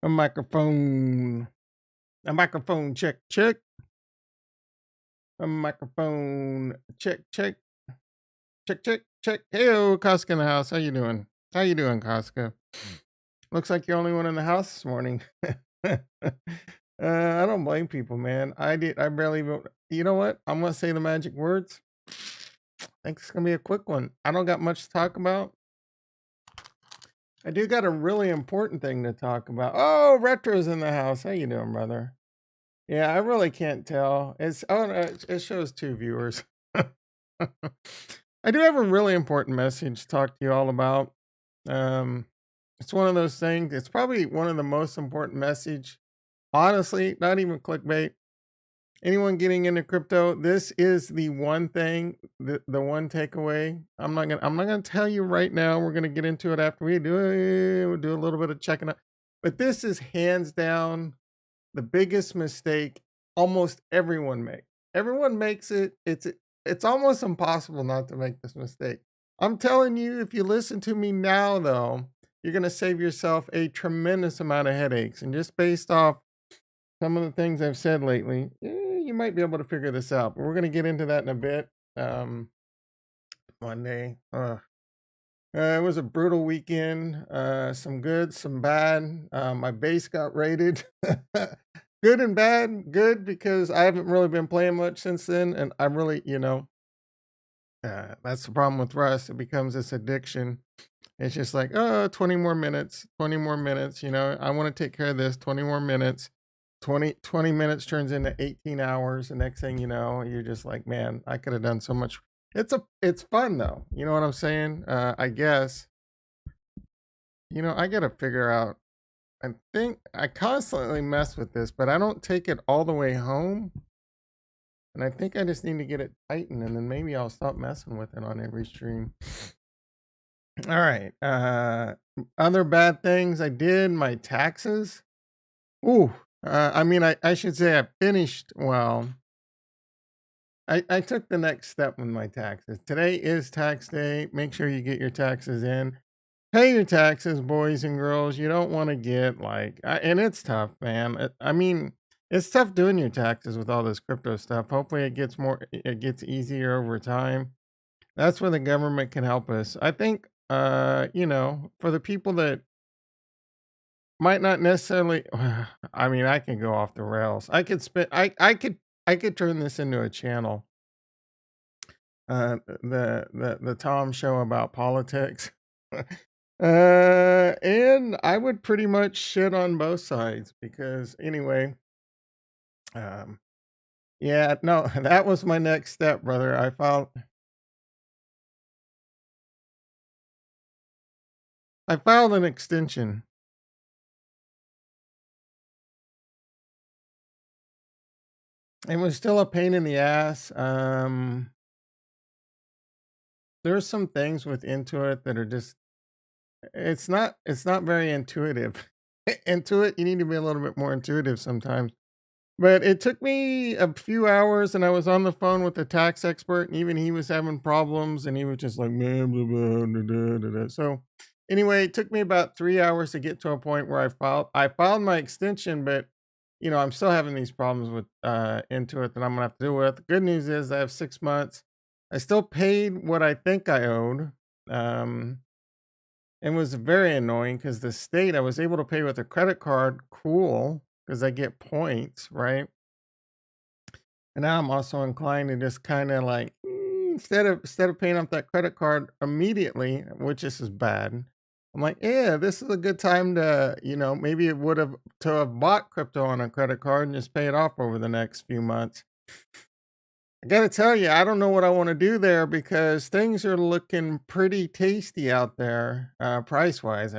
A microphone. A microphone check, check. A microphone check, check, check, check, check. Heyo, Casca in the house. How you doing? How you doing, Casca? Looks like you're the only one in the house this morning. I don't blame people, man. I barely even. You know what? I'm gonna say the magic words. I think it's gonna be a quick one. I don't got much to talk about. I do got a really important thing to talk about. Oh, Retro's in the house. How you doing, brother? Yeah, I really can't tell. It shows two viewers. I do have a really important message to talk to you all about. Um, it's one of those things. It's probably one of the most important message. Honestly, not even clickbait. Anyone getting into crypto, this is the one thing, the one takeaway. I'm not gonna tell you right now. We're gonna get into it after we do it. We'll do a little bit of checking out. But this is hands down the biggest mistake almost everyone makes. Everyone makes it. It's almost impossible not to make this mistake. I'm telling you, if you listen to me now, though, you're gonna save yourself a tremendous amount of headaches. And just based off some of the things I've said lately, you might be able to figure this out. But we're gonna get into that in a bit. Monday. It was a brutal weekend. Some good, some bad. My base got raided. Good and bad. Good because I haven't really been playing much since then, and I'm really, that's the problem with Rust. It becomes this addiction. It's just like, oh, 20 more minutes, 20 more minutes. I want to take care of this. 20 more minutes. 20 minutes turns into 18 hours. The next thing you know, you're just like, man, I could have done so much. It's fun though. You know what I'm saying? I guess. I gotta figure out. I think I constantly mess with this, but I don't take it all the way home. And I think I just need to get it tightened, and then maybe I'll stop messing with it on every stream. All right. Other bad things I did, my taxes. Ooh. I should say I finished. Well, I took the next step with my taxes. Today is tax day. Make sure you get your taxes in. Pay your taxes, boys and girls. You don't want to get and it's tough, man. It's tough doing your taxes with all this crypto stuff. Hopefully, it gets easier over time. That's where the government can help us. I think, for the people that might not necessarily, I can go off the rails. I could turn this into a channel. The Tom show about politics. And I would pretty much shit on both sides because anyway, um, yeah, no, that was my next step, brother. I filed an extension. It was still a pain in the ass. There's some things with Intuit that are just it's not very intuitive. Intuit, you need to be a little bit more intuitive sometimes. But it took me a few hours, and I was on the phone with the tax expert, and even he was having problems, and he was just like, "Meh, blah, blah, da, da, da, da." So anyway, it took me about 3 hours to get to a point where I filed my extension, but I'm still having these problems with Intuit that I'm gonna have to deal with. The good news is I have 6 months. I still paid what I think I owed. Um, it was very annoying because the state I was able to pay with a credit card, cool, because I get points, right? And now I'm also inclined to just kind of like instead of paying off that credit card immediately, which this is bad. I'm like, yeah, this is a good time to, maybe it would have to have bought crypto on a credit card and just pay it off over the next few months. I gotta tell you, I don't know what I want to do there because things are looking pretty tasty out there, price wise.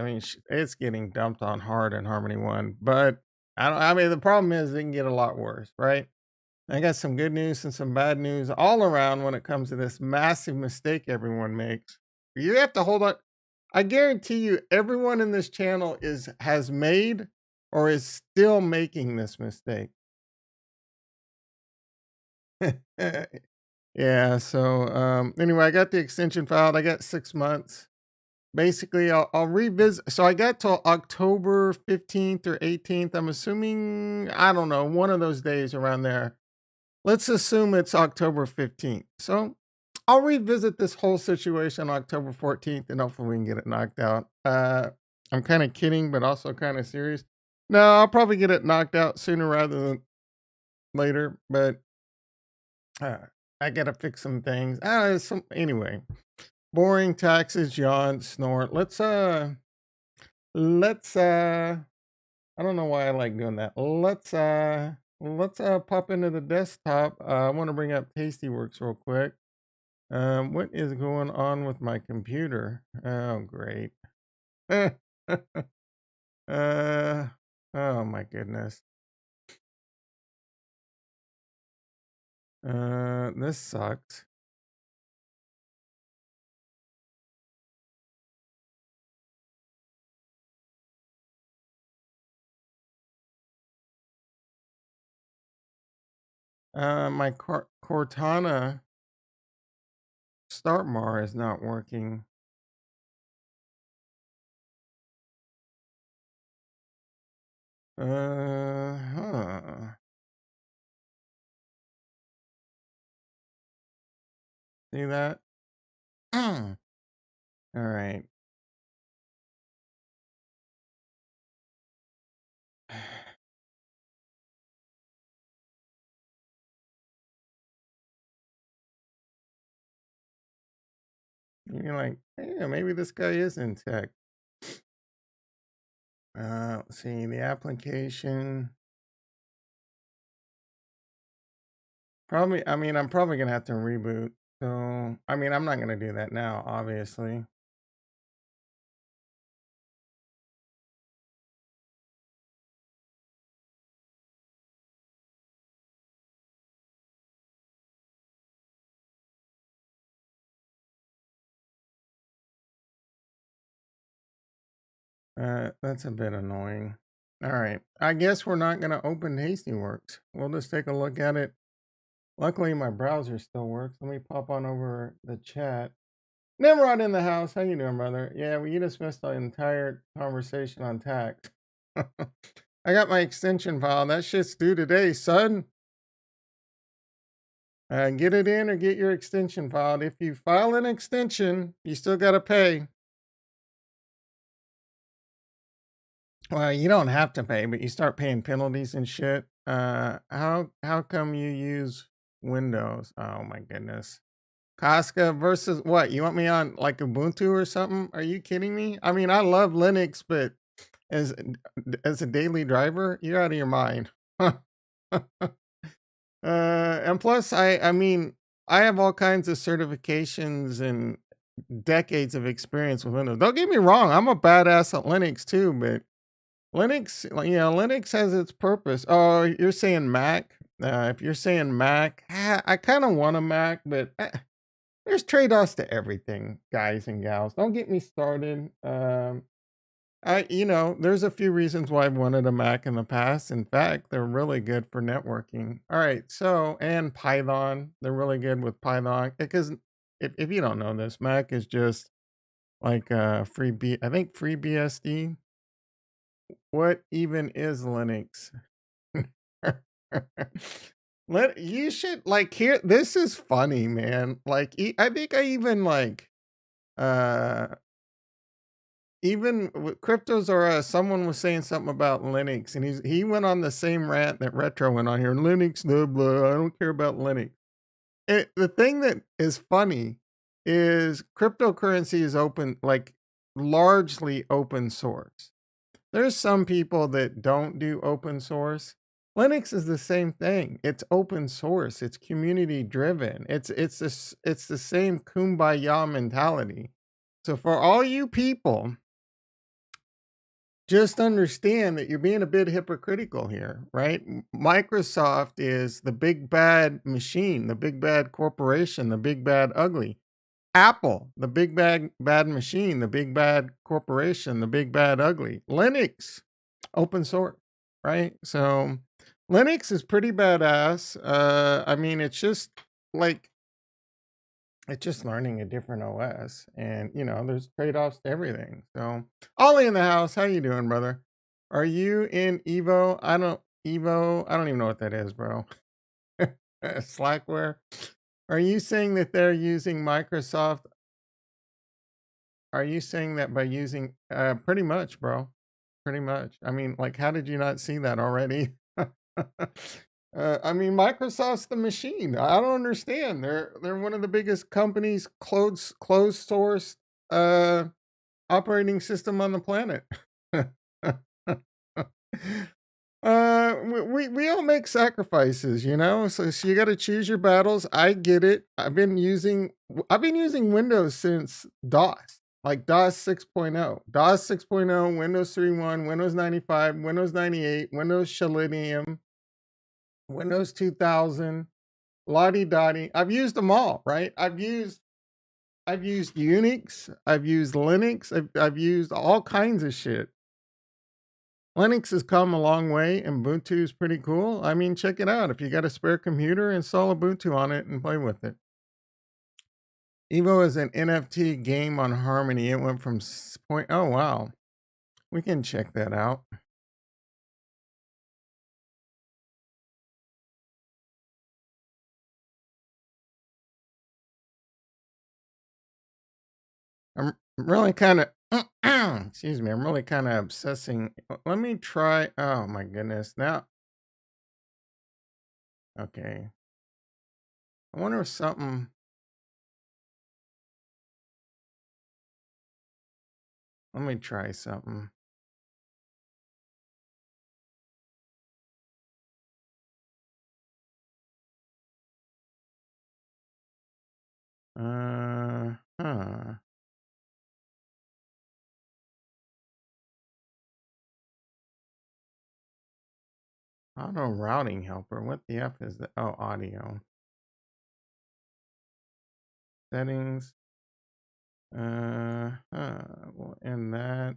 It's getting dumped on hard in Harmony One, but I don't. I mean, the problem is it can get a lot worse, right? I got some good news and some bad news all around when it comes to this massive mistake everyone makes. You have to hold on. I guarantee you, everyone in this channel has made or is still making this mistake. Yeah. So anyway, I got the extension filed. I got 6 months. basically I'll revisit. So I got till October 15th or 18th. I'm assuming, I don't know, one of those days around there. Let's assume it's October 15th. So I'll revisit this whole situation October 14th and hopefully we can get it knocked out. I'm kind of kidding, but also kind of serious. No, I'll probably get it knocked out sooner rather than later, but uh, I gotta fix some things. Anyway, boring taxes, yawn, snort. Let's I don't know why I like doing that. Let's pop into the desktop. I want to bring up Tastyworks real quick. What is going on with my computer? Oh, great. uh, oh my goodness. This sucks. My Cortana start bar is not working. Huh. See that? All right. You're like, yeah, maybe this guy is in tech. Let's see the application. Probably, I mean, I'm probably gonna have to reboot. So, I mean, I'm not gonna do that now, obviously. That's a bit annoying. All right, I guess we're not gonna open Tastyworks. We'll just take a look at it. Luckily, my browser still works. Let me pop on over the chat. Nimrod in the house. How you doing, brother? Yeah, well, you just missed the entire conversation on tax. I got my extension file. That shit's due today, son. Get it in or get your extension filed. If you file an extension, you still got to pay. Well, you don't have to pay, but you start paying penalties and shit. How come you use Windows? Oh my goodness. Casca versus what? You want me on like Ubuntu or something? Are you kidding me? I mean, I love Linux, but as as a daily driver, you're out of your mind. And plus, I mean, I have all kinds of certifications and decades of experience with Windows. Don't get me wrong, I'm a badass at Linux too, but Linux, like, Linux has its purpose. Oh, you're saying Mac? If you're saying Mac, I kind of want a Mac, but there's trade-offs to everything, guys and gals. Don't get me started. There's a few reasons why I've wanted a Mac in the past. In fact, they're really good for networking. All right, so and Python, they're really good with Python because if you don't know this, Mac is just like I think FreeBSD. What even is Linux? You should like hear this is funny, man. Like I think I even like uh even with Cryptozora, someone was saying something about Linux, and he went on the same rant that Retro went on here. Linux, blah blah. I don't care about Linux. The thing that is funny is cryptocurrency is open, like largely open source. There's some people that don't do open source. Linux is the same thing. It's open source. It's community driven. It's the same kumbaya mentality. So for all you people, just understand that you're being a bit hypocritical here, right? Microsoft is the big bad machine, the big bad corporation, the big bad ugly. Apple, the big bad machine, the big bad corporation, the big bad ugly. Linux, open source, right? So Linux is pretty badass. I mean, it's just like It's just learning a different OS, and there's trade-offs to everything. So, Ollie in the house, how you doing, brother? Are you in Evo? I don't even know what that is, bro. Slackware. Are you saying that they're using Microsoft? Are you saying that by using pretty much, bro? Pretty much. I mean, like, how did you not see that already? I mean, Microsoft's the machine. I don't understand. They're one of the biggest companies, closed source uh operating system on the planet. We all make sacrifices, so you got to choose your battles. I get it. I've been using Windows since DOS, like DOS 6.0, DOS 6.0, Windows 3.1, Windows 95, Windows 98, Windows Selenium, Windows 2000, Lottie Dottie. I've used them all, right? I've used Unix, I've used Linux, I've used all kinds of shit. Linux has come a long way, and Ubuntu is pretty cool. I mean, check it out. If you got a spare computer, install Ubuntu on it and play with it. Evo is an NFT game on Harmony. It went from point. Oh wow, we can check that out. I'm really kind of. Excuse me. I'm really kind of obsessing. Let me try. Oh my goodness. Now, okay. I wonder if something. Let me try something. Huh. Auto routing helper. What the F is that? Oh, audio settings. We'll end that.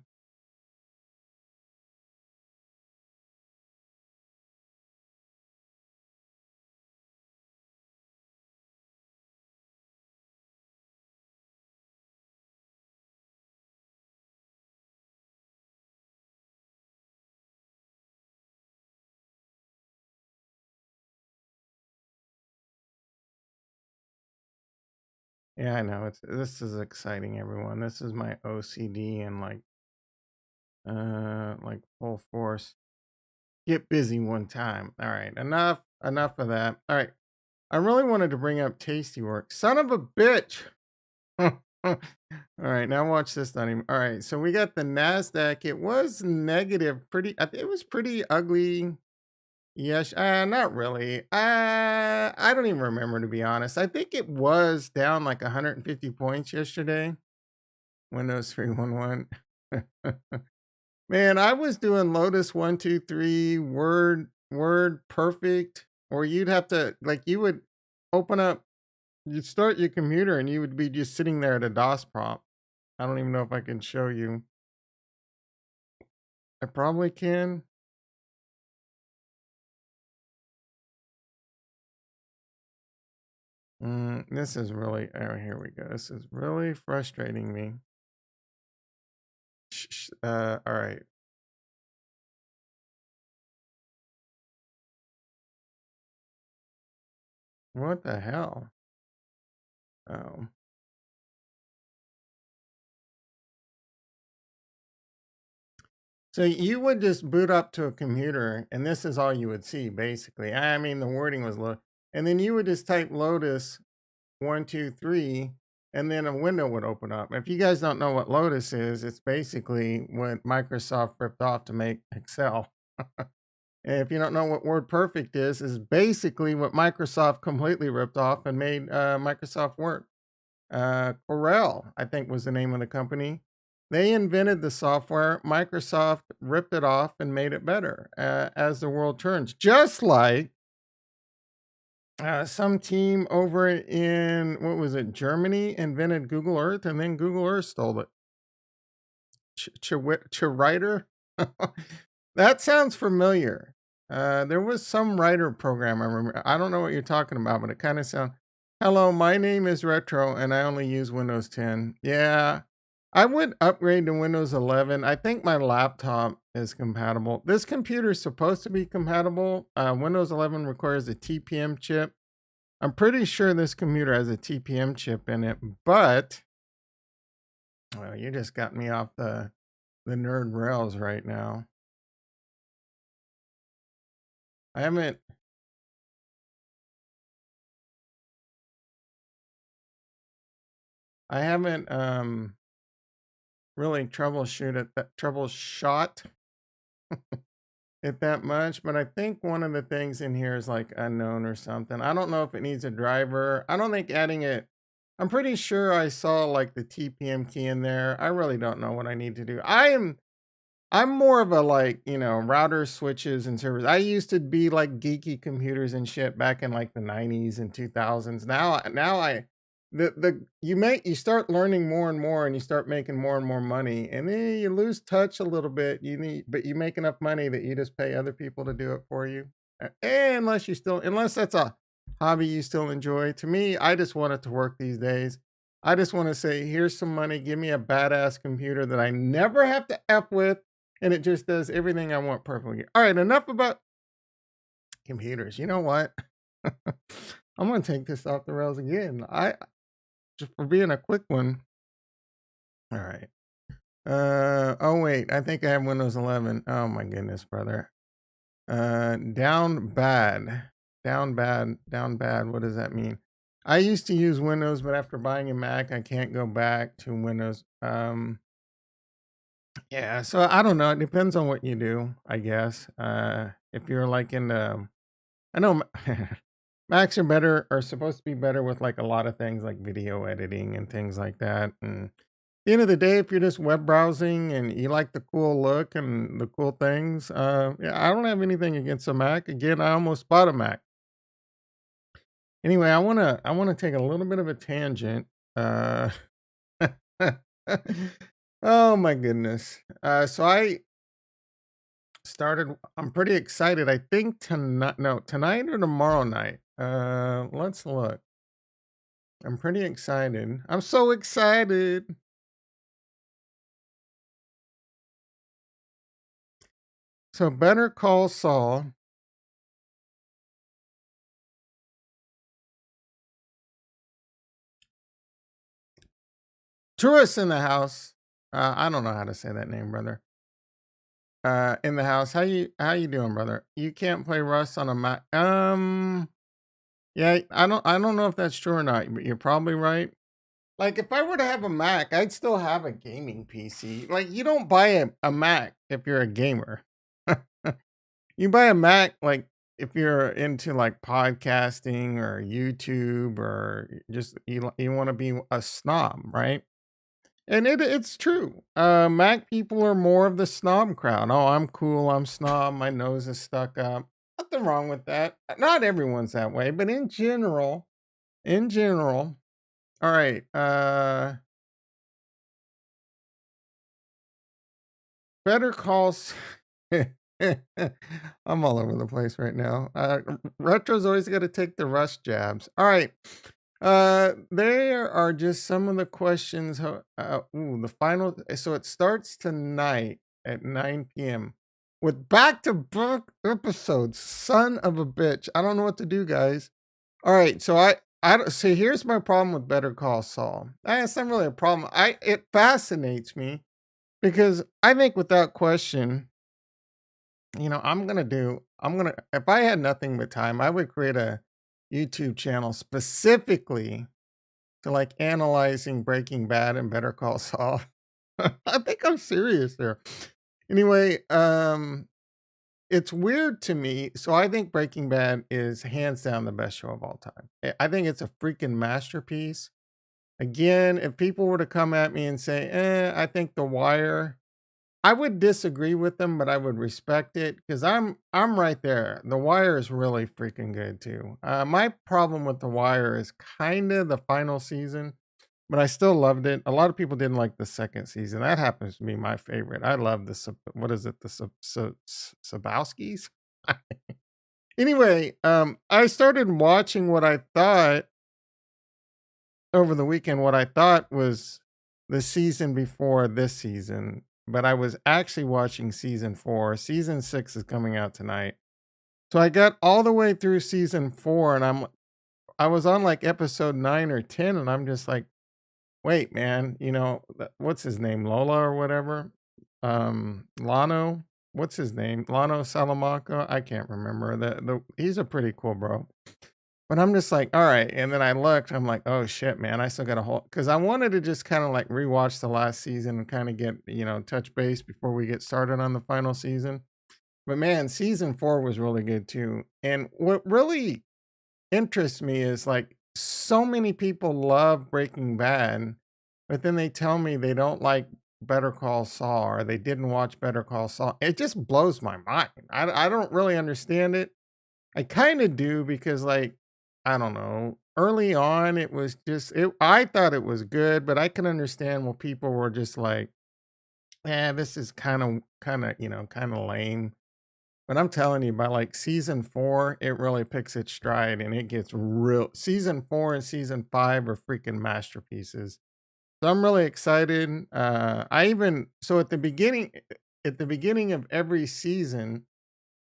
Yeah, I know. This is exciting, everyone. This is my OCD and like full force. Get busy one time. All right, enough of that. All right. I really wanted to bring up Tasty Work. Son of a bitch. All right, now watch this, Donnie. All right, so we got the Nasdaq. It was negative, pretty. It was pretty ugly. Yes, not really. I don't even remember, to be honest. I think it was down like 150 points yesterday. Windows 311. Man, I was doing Lotus 123 Word Perfect, or you'd have to like you would open up, you'd start your computer and you would be just sitting there at a DOS prompt. I don't even know if I can show you. I probably can. This is really, oh, here we go. This is really frustrating me. All right. What the hell? Oh. So you would just boot up to a computer, and this is all you would see, basically. I mean, the wording was low, and then you would just type Lotus 123, and then a window would open up. If you guys don't know what Lotus is, it's basically what Microsoft ripped off to make Excel. And if you don't know what WordPerfect is basically what Microsoft completely ripped off and made Microsoft Word. Corel, I think, was the name of the company. They invented the software. Microsoft ripped it off and made it better as the world turns. Just like some team over in, what was it, Germany invented Google Earth, and then Google Earth stole it. Writer? That sounds familiar. There was some writer program I remember. I don't know what you're talking about, but it kind of sounds. Hello, my name is Retro and I only use Windows 10. Yeah, I would upgrade to Windows 11. I think my laptop is compatible. This computer is supposed to be compatible. Windows 11 requires a TPM chip. I'm pretty sure this computer has a TPM chip in it, but well, you just got me off the nerd rails right now. I haven't I haven't really troubleshot it that much, but I think one of the things in here is like unknown or something. I don't know if it needs a driver. I don't think adding it. I'm pretty sure I saw like the TPM key in there. I really don't know what I need to do. I'm more of a like, router switches and servers. I used to be like geeky computers and shit back in like the 90s and 2000s. Now I you start learning more and more and you start making more and more money and then you lose touch a little bit. But you make enough money that you just pay other people to do it for you. Unless that's a hobby you still enjoy. To me, I just want it to work these days. I just want to say, here's some money, give me a badass computer that I never have to F with and it just does everything I want perfectly. All right, enough about computers. You know what? I'm gonna take this off the rails again. I just for being a quick one. All right. Oh wait, I think I have Windows 11. Oh my goodness, brother. Down bad. Down bad. Down bad. What does that mean? I used to use Windows, but after buying a Mac, I can't go back to Windows. Yeah, so I don't know. It depends on what you do, I guess. If you're like in the, I know Macs are supposed to be better with like a lot of things like video editing and things like that. And at the end of the day, if you're just web browsing and you like the cool look and the cool things, yeah, I don't have anything against a Mac. Again, I almost bought a Mac. Anyway, I wanna take a little bit of a tangent. Uh, oh my goodness. So I started I'm pretty excited. I think tonight no, tonight or tomorrow night. Let's look. I'm pretty excited. I'm so excited. So Better Call Saul. Tourists in the house. I don't know how to say that name, brother. In the house. How you doing, brother? You can't play Rust on a Mac. Yeah, I don't know if that's true or not, but you're probably right. Like if I were to have a Mac, I'd still have a gaming PC. Like you don't buy a Mac if you're a gamer. You buy a Mac like if you're into like podcasting or YouTube or just you want to be a snob, right? And it's true. Mac people are more of the snob crowd. Oh, I'm cool. I'm snob. My nose is stuck up. Nothing wrong with that. Not everyone's that way, but in general. All right. Better calls. I'm all over the place right now. Retro's always got to take the rust jabs. All right. There are just some of the questions. The final. So it starts tonight at 9 p.m. with back-to-back episodes. Son of a bitch. I don't know what to do, guys. All right. So I don't see. Here's my problem with Better Call Saul. It's not really a problem. It fascinates me because I think without question, if I had nothing but time, I would create a YouTube channel specifically to like analyzing Breaking Bad and Better Call Saul. I think I'm serious there. Anyway, it's weird to me. So I think Breaking Bad is hands down the best show of all time. I think it's a freaking masterpiece. Again, if people were to come at me and say, I think The Wire, I would disagree with them, but I would respect it because I'm right there. The Wire is really freaking good too. My problem with The Wire is kind of the final season, but I still loved it. A lot of people didn't like the second season. That happens to be my favorite. I love what is it? Sabowskis. Anyway, I started watching what I thought. over the weekend what I thought was the season before this season, but I was actually watching season 4. Season 6 is coming out tonight. So I got all the way through season 4 and I was on like episode 9 or 10 and I'm just like, "Wait, man, what's his name? Lola or whatever? Lano? What's his name? Lano Salamanca? I can't remember. The He's a pretty cool bro. But I'm just like, all right. And then I looked, I'm like, oh shit, man, I still got a whole because I wanted to just kind of like rewatch the last season and kind of get, touch base before we get started on the final season. But man, season 4 was really good too. And what really interests me is like so many people love Breaking Bad, but then they tell me they don't like Better Call Saul or they didn't watch Better Call Saul. It just blows my mind. I don't really understand it. I kind of do because like I don't know. Early on it was just I thought it was good, but I can understand when people were just like, this is kind of lame." But I'm telling you, by like season 4, it really picks its stride and it gets real. Season 4 and season 5 are freaking masterpieces. So I'm really excited. I even so at the beginning of every season,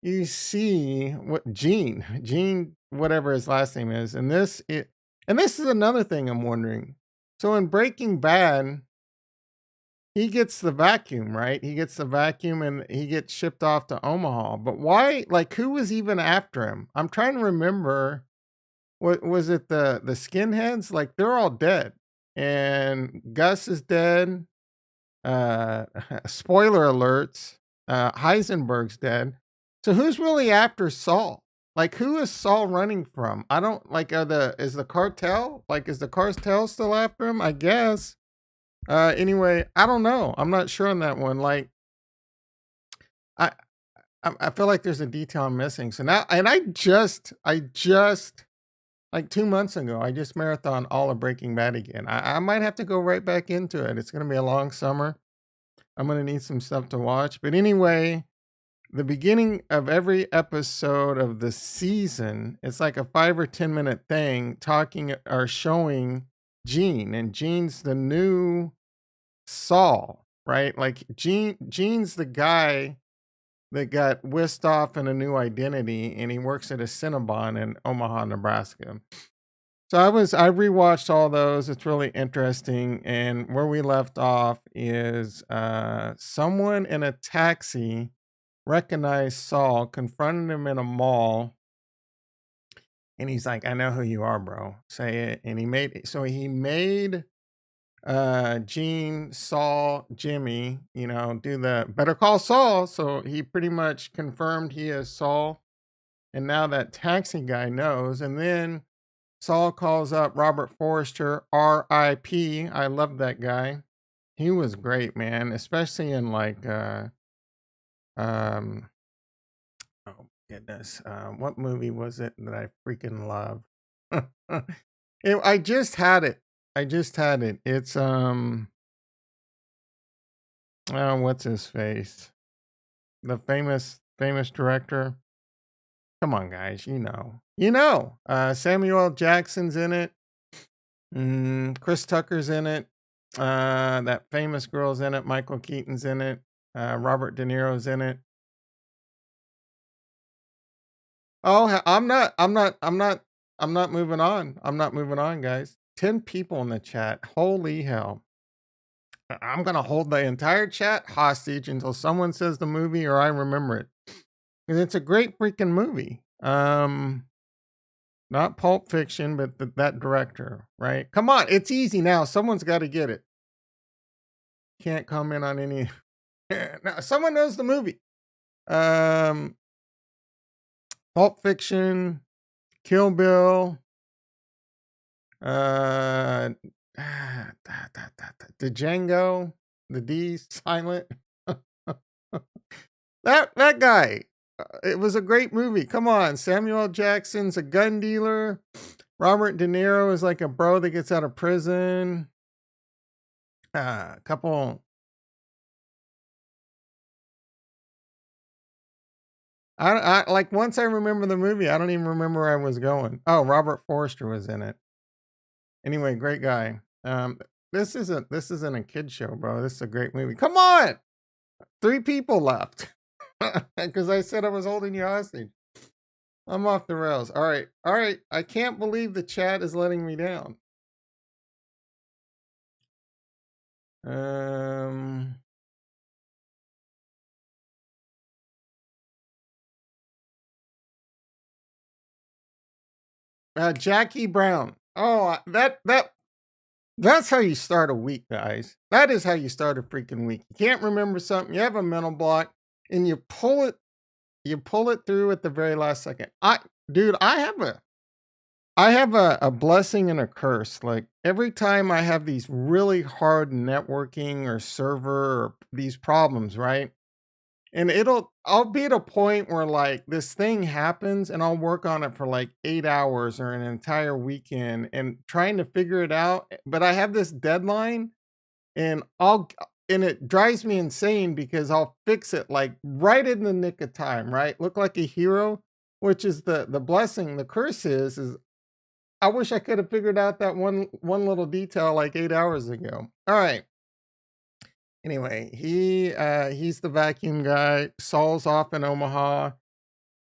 you see what Gene, whatever his last name is, and this is another thing I'm wondering. So in Breaking Bad, he gets the vacuum, right? He gets the vacuum and he gets shipped off to Omaha. But why? Like, who was even after him? I'm trying to remember. What was it? The skinheads? Like, they're all dead, and Gus is dead. Uh, Spoiler alerts. Heisenberg's dead. So who's really after Saul? Like, who is Saul running from? I don't like. Is the cartel? Like, is the cartel still after him? I guess. Anyway, I don't know. I'm not sure on that one. Like, I, I feel like there's a detail I'm missing. So now, and I just like 2 months ago, I just marathon all of Breaking Bad again. I might have to go right back into it. It's gonna be a long summer. I'm gonna need some stuff to watch. But anyway, the beginning of every episode of the season, it's like a 5 or 10 minute thing talking or showing Gene, and Gene's the new Saul, right? Like Gene's the guy that got whisked off in a new identity and he works at a Cinnabon in Omaha, Nebraska. So I rewatched all those. It's really interesting. And where we left off is someone in a taxi recognized Saul, confronted him in a mall, and he's like, "I know who you are, bro. Say it." And he made Gene, Saul, Jimmy, do the Better Call Saul. So he pretty much confirmed he is Saul. And now that taxi guy knows. And then Saul calls up Robert Forrester, RIP. I love that guy. He was great, man, especially in like um oh goodness. What movie was it that I freaking love? I just had it. I just had it. It's oh, what's his face? The famous director. Come on, guys, you know. You know. Samuel L. Jackson's in it. Chris Tucker's in it. That famous girl's in it. Michael Keaton's in it. Robert De Niro's in it. Oh, I'm not moving on. I'm not moving on, guys. 10 people in the chat. Holy hell. I'm gonna hold the entire chat hostage until someone says the movie or I remember it. And it's a great freaking movie. Not Pulp Fiction, but that director, right? Come on, it's easy now. Someone's got to get it. Can't comment on any. Now, someone knows the movie. Um, Pulp Fiction, Kill Bill, uh, the Django, the D silent. That guy. It was a great movie. Come on, Samuel L. Jackson's a gun dealer. Robert De Niro is like a bro that gets out of prison. A couple. I like once I remember the movie, I don't even remember where I was going. Oh, Robert Forster was in it. Anyway, great guy. This isn't a kid show, bro. This is a great movie. Come on, 3 people left because I said I was holding you hostage. I'm off the rails. All right. I can't believe the chat is letting me down. Um, Jackie Brown. Oh, that's how you start a week, guys. That is how you start a freaking week. You can't remember something. You have a mental block, and you pull it. You pull it through at the very last second. Dude, I have a blessing and a curse. Like every time I have these really hard networking or server or these problems, right? And I'll be at a point where like this thing happens and I'll work on it for like 8 hours or an entire weekend and trying to figure it out. But I have this deadline and and it drives me insane because I'll fix it like right in the nick of time, right? Look like a hero, which is the blessing. The curse is I wish I could have figured out that one little detail like 8 hours ago. All right. Anyway, he's the vacuum guy. Saul's off in Omaha,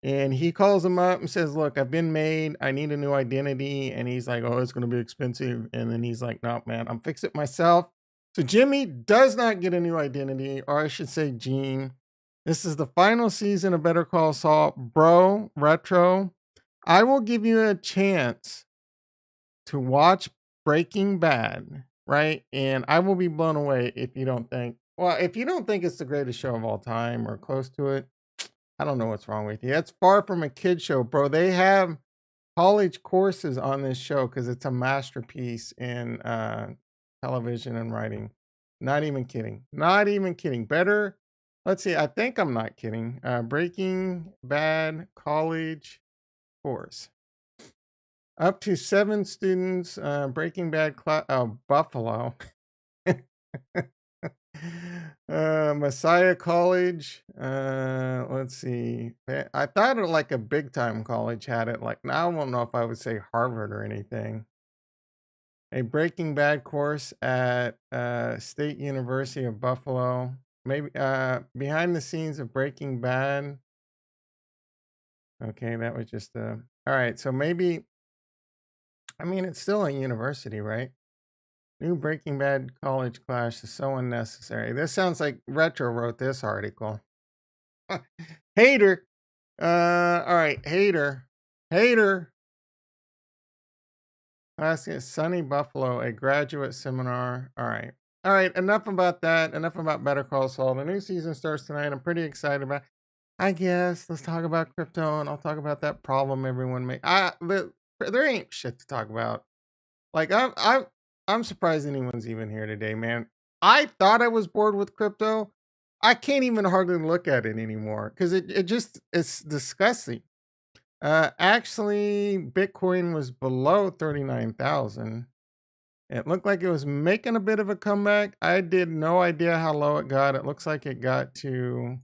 and he calls him up and says, "Look, I've been made. I need a new identity." And he's like, "Oh, it's going to be expensive." And then he's like, "No, man, I'm fix it myself." So Jimmy does not get a new identity, or I should say, Gene. This is the final season of Better Call Saul, bro. Retro. I will give you a chance to watch Breaking Bad, right? And I will be blown away if you don't think, well, if you don't think it's the greatest show of all time or close to it, I don't know what's wrong with you. It's far from a kid show, bro. They have college courses on this show because it's a masterpiece in television and writing. Not even kidding. Not even kidding. Better. Let's see. I think I'm not kidding. Breaking Bad college course. Up to 7 students, Breaking Bad Buffalo. Messiah College. Let's see. I thought it like a big time college had it. Like now I don't know if I would say Harvard or anything. A Breaking Bad course at State University of Buffalo. Maybe behind the scenes of Breaking Bad. Okay, that was just all right. So maybe I mean it's still a university, right? New Breaking Bad college clash is so unnecessary. This sounds like Retro wrote this article. Hater. All right, hater. Hater. Last is Sunny Buffalo, a graduate seminar. All right. All right, enough about that. Enough about Better Call Saul. The new season starts tonight. I'm pretty excited about. I guess let's talk about crypto, and I'll talk about that problem everyone made. There ain't shit to talk about. Like I'm surprised anyone's even here today, man. I thought I was bored with crypto. I can't even hardly look at it anymore because it's disgusting. Actually, Bitcoin was below 39,000. It looked like it was making a bit of a comeback. I did no idea how low it got. It looks like it got to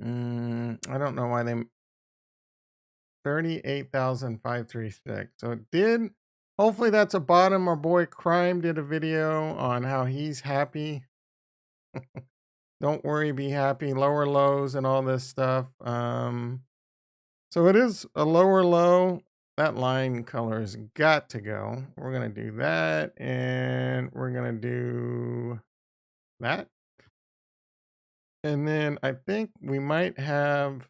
I don't know why they 38,536. So it did. Hopefully that's a bottom. Our boy Crime did a video on how he's happy. Don't worry, be happy. Lower lows and all this stuff. So it is a lower low. That line color has got to go. We're gonna do that, and we're gonna do that. And then I think we might have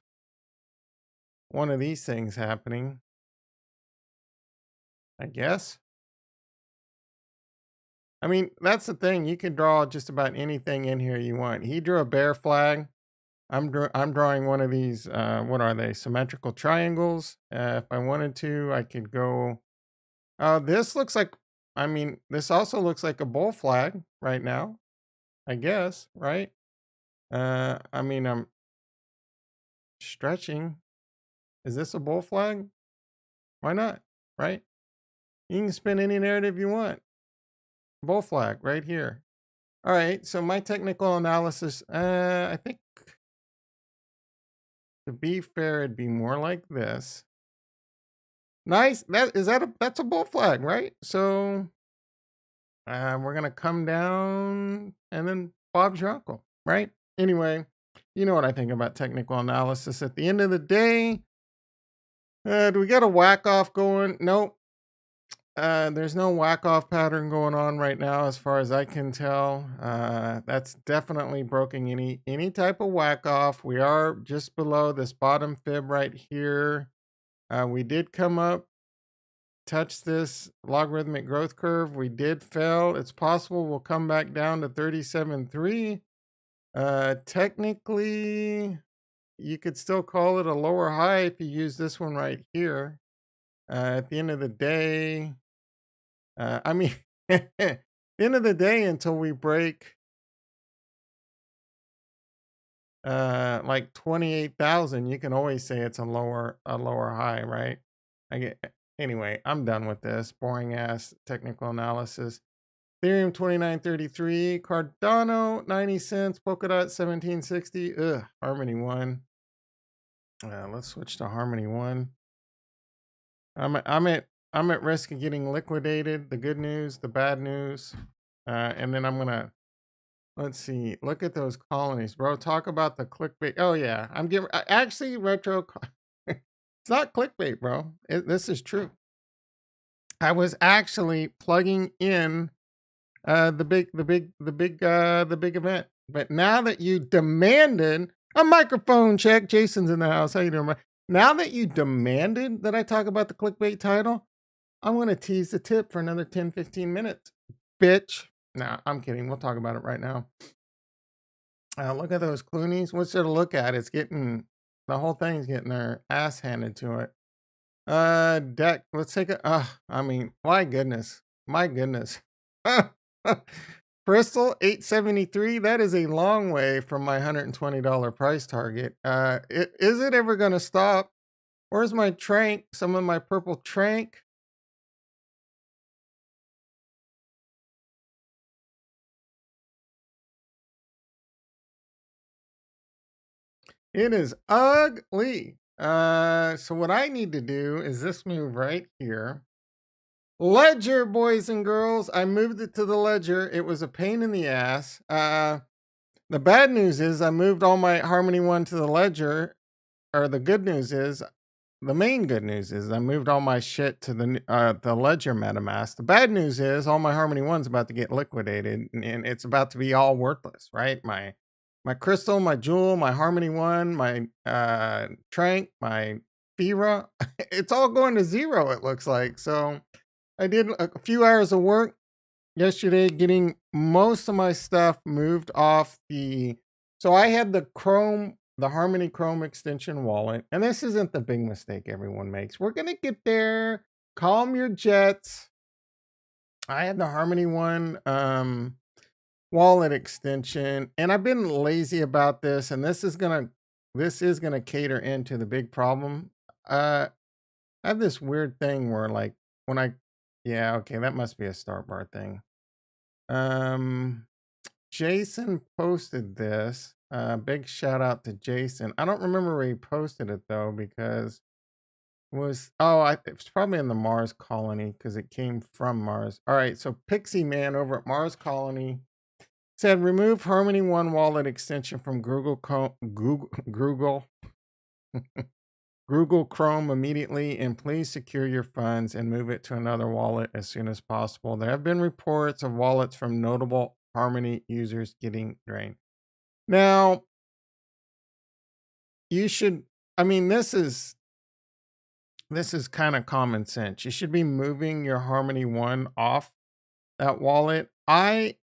one of these things happening. I guess. I mean, that's the thing. You can draw just about anything in here you want. He drew a bear flag. I'm drawing one of these. What are they? Symmetrical triangles. If I wanted to, I could go. This looks like. I mean, this also looks like a bull flag right now. I guess, right? I mean, I'm stretching. Is this a bull flag? Why not? Right? You can spin any narrative you want. Bull flag right here. All right. So my technical analysis. I think To be fair, it'd be more like this. Nice. That's a bull flag, right? So we're gonna come down and then Bob's your uncle, right? Anyway, you know what I think about technical analysis. At the end of the day, do we got a whack off going? Nope. There's no whack off pattern going on right now, as far as I can tell. That's definitely broken any type of whack off. We are just below this bottom fib right here. We did come up, touch this logarithmic growth curve. We did fail. It's possible we'll come back down to 37.3. Technically, you could still call it a lower high if you use this one right here. At the end of the day, I mean, at the end of the day, until we break like 28,000, you can always say it's a lower high, right? I get Anyway, I'm done with this boring ass technical analysis. Ethereum 29.33, Cardano 90 cents, Polkadot 17.60. Ugh, Harmony 1. Let's switch to Harmony 1. I'm at risk of getting liquidated. The good news, the bad news, and then I'm gonna let's see. Look at those colonies, bro. Talk about the clickbait. Oh yeah, actually retro. It's not clickbait, bro. This is true. I was actually plugging in the big event. But now that you demanded a microphone check, Jason's in the house. How you doing, man? Now that you demanded that I talk about the clickbait title, I'm going to tease the tip for another 10, 15 minutes. Bitch. Nah, I'm kidding. We'll talk about it right now. Look at those Cloonies. What's there to look at? The whole thing's getting their ass handed to it. Deck. Let's take my goodness. My goodness. Crystal 873. That is a long way from my $120 price target. Is it ever going to stop? Where's my trank? Some of my purple trank. It is ugly. So what I need to do is this move right here. Ledger, boys and girls. I moved it to the ledger. It was a pain in the ass. The bad news is I moved all my Harmony 1 to the ledger. Or the good news is, the main good news is I moved all my shit to the ledger MetaMask. The bad news is all my Harmony 1's about to get liquidated and it's about to be all worthless, right? My crystal, my jewel, my Harmony 1, my trank, my Fira, it's all going to zero, it looks like. So I did a few hours of work yesterday getting most of my stuff moved off so I had the Harmony Chrome extension wallet, and this isn't the big mistake everyone makes. We're gonna get there. Calm your jets. I had the Harmony 1 wallet extension, and I've been lazy about this, and this is gonna cater into the big problem. I have this weird thing where like when I yeah, okay, that must be a start bar thing. Jason posted this. Big shout out to Jason. I don't remember where he posted it though, because it's probably in the Mars Colony because it came from Mars. All right, so Pixie Man over at Mars Colony said remove Harmony 1 wallet extension from Google Chrome immediately, and please secure your funds and move it to another wallet as soon as possible. There have been reports of wallets from notable Harmony users getting drained. Now, you should, I mean, this is kind of common sense. You should be moving your Harmony 1 off that wallet. I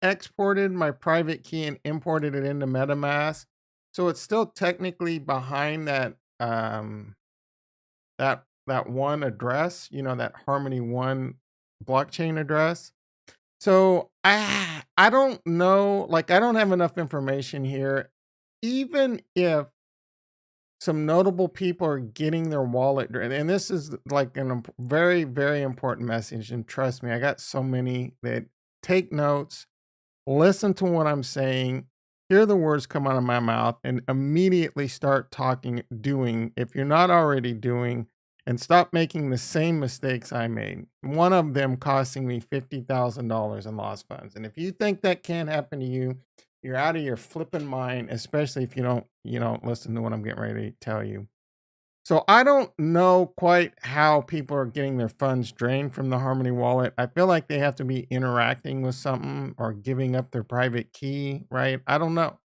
exported my private key and imported it into MetaMask. So it's still technically behind that that one address, that Harmony 1 blockchain address. So I don't know, like I don't have enough information here. Even if some notable people are getting their wallet, and this is like a very, very important message, and trust me, I got so many that take notes, listen to what I'm saying. hear the words come out of my mouth and immediately start talking, doing, if you're not already doing, and stop making the same mistakes I made. One of them costing me $50,000 in lost funds. And if you think that can't happen to you, you're out of your flipping mind, especially if you don't listen to what I'm getting ready to tell you. So I don't know quite how people are getting their funds drained from the Harmony wallet. I feel like they have to be interacting with something or giving up their private key, right? I don't know.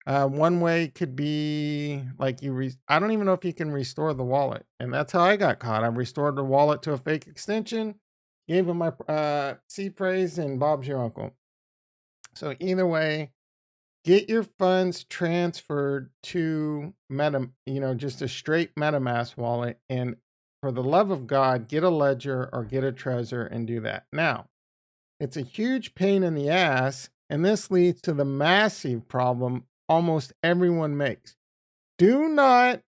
One way could be like I don't even know if you can restore the wallet. And that's how I got caught. I restored the wallet to a fake extension, gave him my seed phrase, and Bob's your uncle. So either way, get your funds transferred to just a straight MetaMask wallet. And for the love of God, get a ledger or get a Trezor and do that. Now, it's a huge pain in the ass, and this leads to the massive problem almost everyone makes. Do not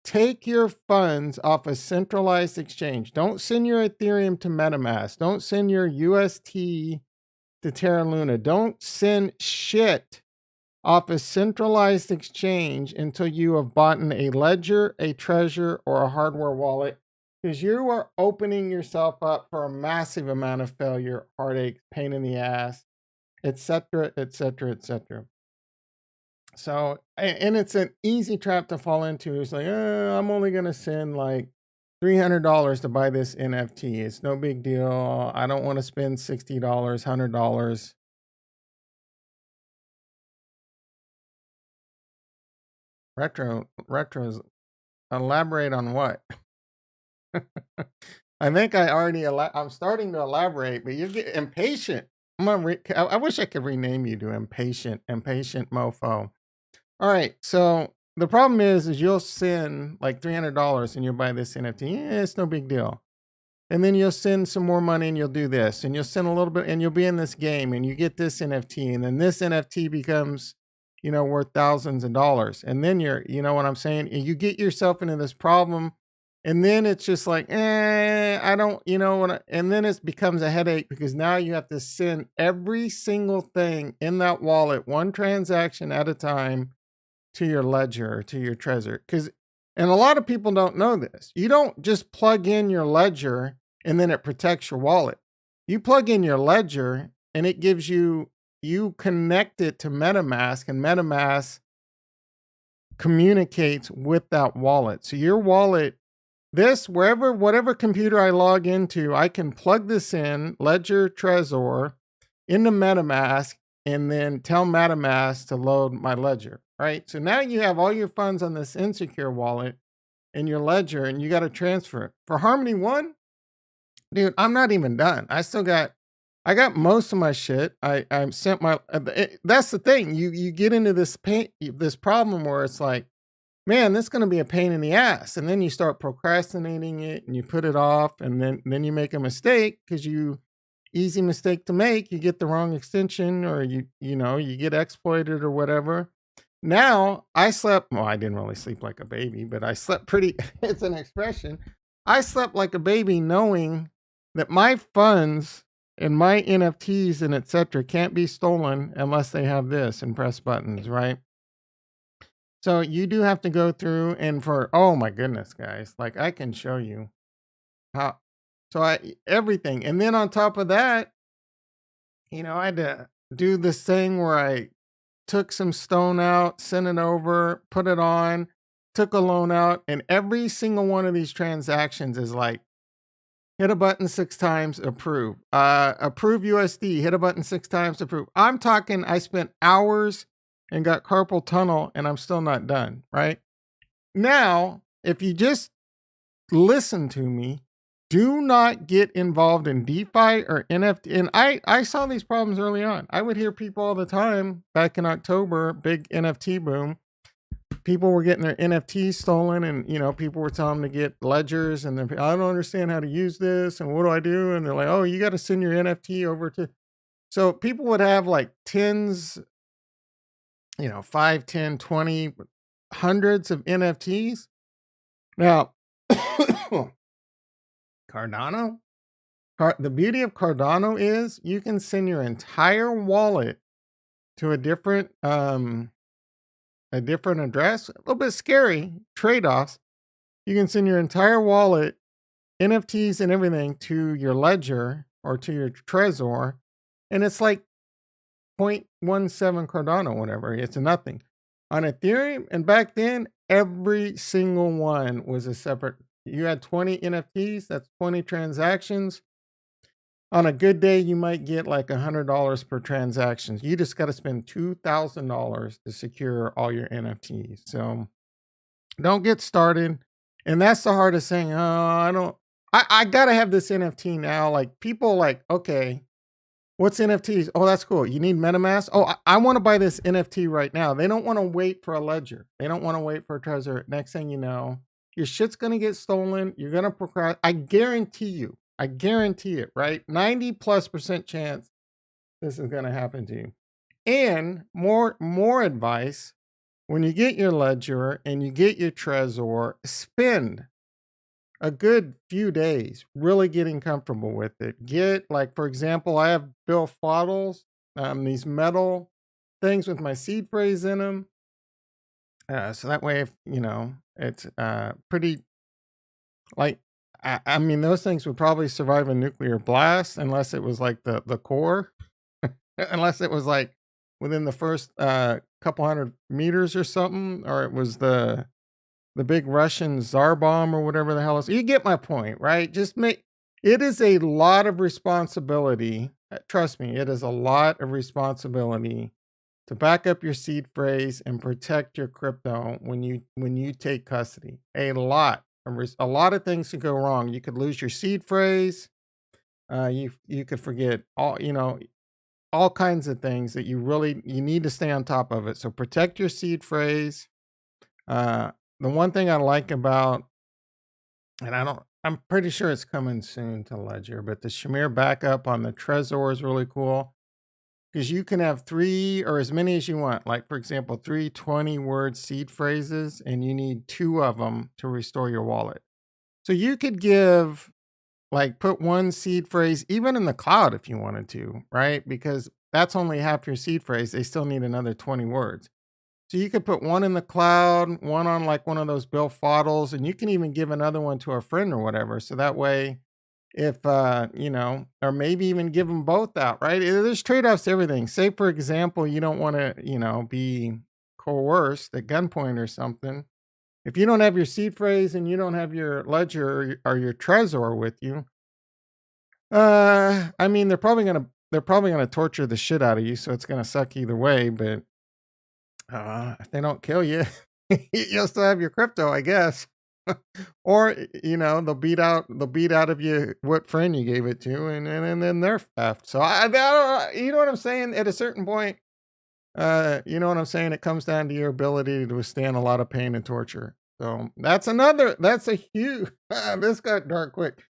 take your funds off a centralized exchange. Don't send your Ethereum to MetaMask. Don't send your UST to Terra Luna. Don't send shit off a centralized exchange until you have bought a ledger, a Trezor, or a hardware wallet, because you are opening yourself up for a massive amount of failure, heartache, pain in the ass, etc., etc., etc. So, and it's an easy trap to fall into. It's like, I'm only going to send like $300 to buy this NFT. It's no big deal. I don't want to spend $60, $100. Retros, elaborate on what? I think I already, I'm starting to elaborate, but you get impatient. I wish I could rename you to impatient mofo. All right, so the problem is you'll send like $300 and you'll buy this NFT. It's no big deal. And then you'll send some more money and you'll do this, and you'll send a little bit, and you'll be in this game, and you get this NFT, and then this NFT becomes, worth thousands of dollars. And then you know what I'm saying? And you get yourself into this problem, and then it's just like, I don't, and then it becomes a headache because now you have to send every single thing in that wallet, one transaction at a time, to your ledger or to your Trezor. And a lot of people don't know this. You don't just plug in your ledger and then it protects your wallet. You plug in your ledger and it gives you connect it to MetaMask, and MetaMask communicates with that wallet. So your wallet, whatever computer I log into, I can plug this in, ledger, Trezor, into MetaMask, and then tell MetaMask to load my ledger. Right? So now you have all your funds on this insecure wallet in your ledger, and you got to transfer it. For Harmony One, dude, I'm not even done. I got most of my shit. I sent my. That's the thing. You get into this problem where it's like, man, this is going to be a pain in the ass, and then you start procrastinating it, and you put it off, and then you make a mistake because easy mistake to make. You get the wrong extension, or you get exploited or whatever. Now I slept, well, I didn't really sleep like a baby, but I slept pretty, it's an expression. I slept like a baby knowing that my funds and my NFTs and etc. can't be stolen unless they have this and press buttons, right? So you do have to go through oh my goodness, guys, like I can show you how, everything. And then on top of that, I had to do this thing where I took some stone out, sent it over, put it on, took a loan out, and every single one of these transactions is like, hit a button 6 times, approve. Approve USD, hit a button 6 times, approve. I'm talking, I spent hours and got carpal tunnel, and I'm still not done, right? Now, if you just listen to me, do not get involved in DeFi or NFT. And I saw these problems early on. I would hear people all the time back in October, big NFT boom. People were getting their NFTs stolen, and people were telling them to get ledgers, and then I don't understand how to use this, and what do I do? And they're like, oh, you got to send your NFT over to. So people would have like tens, 5, 10, 20, hundreds of NFTs. Now, Cardano. The beauty of Cardano is you can send your entire wallet to a different address. A little bit scary trade-offs. You can send your entire wallet, NFTs and everything to your ledger or to your Trezor, and it's like 0.17 Cardano, whatever. It's nothing. On Ethereum, and back then, every single one was a separate. You had 20 NFTs, that's 20 transactions. On a good day, you might get like $100 per transaction. You just got to spend $2,000 to secure all your NFTs. So don't get started. And that's the hardest thing. Oh, I got to have this NFT now. Like people like, okay, what's NFTs? Oh, that's cool. You need MetaMask? Oh, I want to buy this NFT right now. They don't want to wait for a ledger. They don't want to wait for a Trezor. Next thing you know, your shit's going to get stolen. You're going to procrastinate. I guarantee you. I guarantee it, right? 90+% chance this is going to happen to you. And more advice, when you get your ledger and you get your Trezor, spend a good few days really getting comfortable with it. Get, like, for example, I have Bill Foddles, these metal things with my seed phrase in them. So that way, if it's pretty, like, I mean, those things would probably survive a nuclear blast unless it was like the core, unless it was like within the first couple hundred meters or something, or it was the big Russian Tsar bomb or whatever the hell is. You get my point, right? It is a lot of responsibility. Trust me, it is a lot of responsibility to back up your seed phrase and protect your crypto when you take custody. A lot of things could go wrong. You could lose your seed phrase. You could forget all kinds of things that you need to stay on top of it. So protect your seed phrase. The one thing I like about, and I'm pretty sure it's coming soon to Ledger, but the Shamir backup on the Trezor is really cool because you can have 3 or as many as you want. Like, for example, 3 20-word seed phrases, and you need 2 of them to restore your wallet. So you could put 1 seed phrase even in the cloud if you wanted to, right? Because that's only half your seed phrase. They still need another 20 words. So you could put 1 in the cloud, 1 on like one of those Bill Foddles, and you can even give another one to a friend or whatever. So that way, if, or maybe even give them both out, right? There's trade-offs to everything. Say, for example, you don't want to, be coerced at gunpoint or something. If you don't have your seed phrase and you don't have your ledger or your Trezor with you, I mean, they're probably gonna torture the shit out of you. So it's gonna suck either way, but if they don't kill you, you'll still have your crypto, I guess. Or they'll beat out of you what friend you gave it to, and then they're effed. So I don't, you know what I'm saying. At a certain point, you know what I'm saying. It comes down to your ability to withstand a lot of pain and torture. So that's a huge. This got dark quick.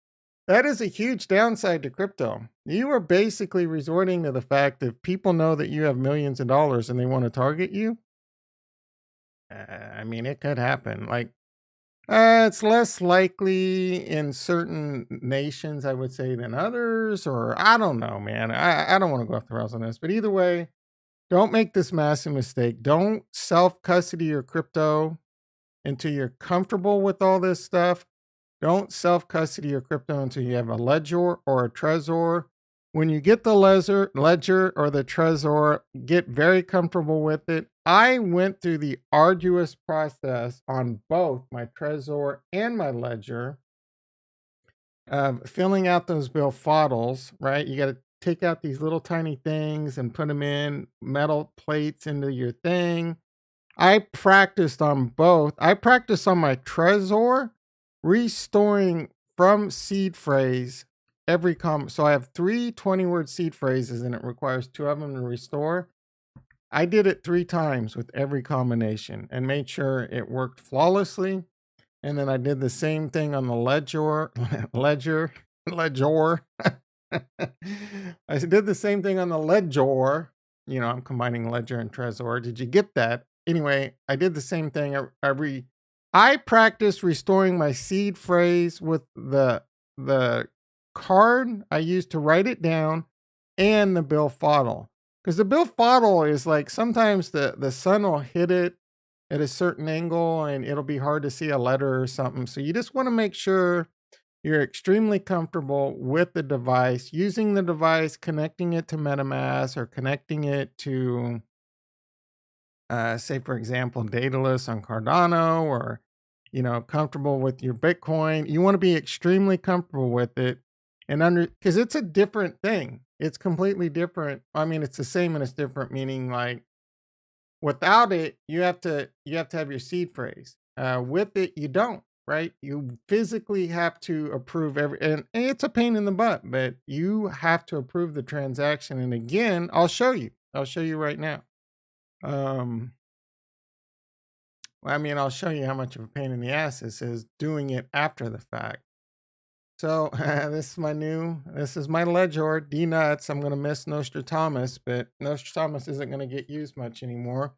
That is a huge downside to crypto. You are basically resorting to the fact that people know that you have millions of dollars and they want to target you. I mean, it could happen. Like, it's less likely in certain nations, I would say, than others, or I don't know, man. I don't want to go off the rails on this, but either way, don't make this massive mistake. Don't self custody your crypto until you're comfortable with all this stuff. Don't self custody your crypto until you have a ledger or a Trezor. When you get the ledger or the Trezor, get very comfortable with it. I went through the arduous process on both my Trezor and my ledger of filling out those Bill Foddles, right? You got to take out these little tiny things and put them in metal plates into your thing. I practiced on both. I practiced on my Trezor, restoring from seed phrase every comment. So I have 3 20-word seed phrases and it requires 2 of them to restore. I did it 3 times with every combination and made sure it worked flawlessly. And then I did the same thing on the ledger. I did the same thing on the ledger. I'm combining ledger and Trezor. Did you get that? Anyway, I did the same thing. I practiced restoring my seed phrase with the card I used to write it down and the Bill Foddle. Because the bifodal is like sometimes the sun will hit it at a certain angle and it'll be hard to see a letter or something. So you just want to make sure you're extremely comfortable with the device, using the device, connecting it to MetaMask or connecting it to, say, for example, Daedalus on Cardano, or, comfortable with your Bitcoin. You want to be extremely comfortable with it and because it's a different thing. It's completely different. I mean, it's the same and it's different, meaning like without it, you have to have your seed phrase. With it, you don't. Right? You physically have to approve and it's a pain in the butt, but you have to approve the transaction. And again, I'll show you. I'll show you right now. Um, I mean, I'll show you how much of a pain in the ass this is doing it after the fact. So this is my ledger, D nuts. I'm gonna miss Nostradamus, but Nostradamus isn't gonna get used much anymore.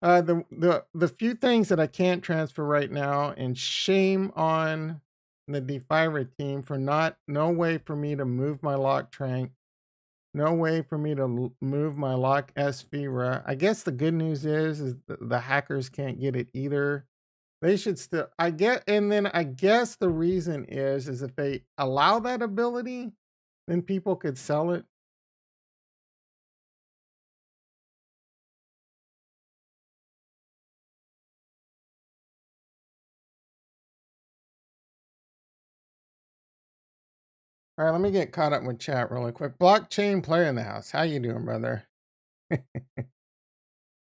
The few things that I can't transfer right now, and shame on the Defira team for no way for me to move my lock trank, no way for me to move my lock Sphera. I guess the good news is the hackers can't get it either. They should still, and then I guess the reason is if they allow that ability, then people could sell it. All right, let me get caught up with chat really quick. Blockchain player in the house. How you doing, brother? Do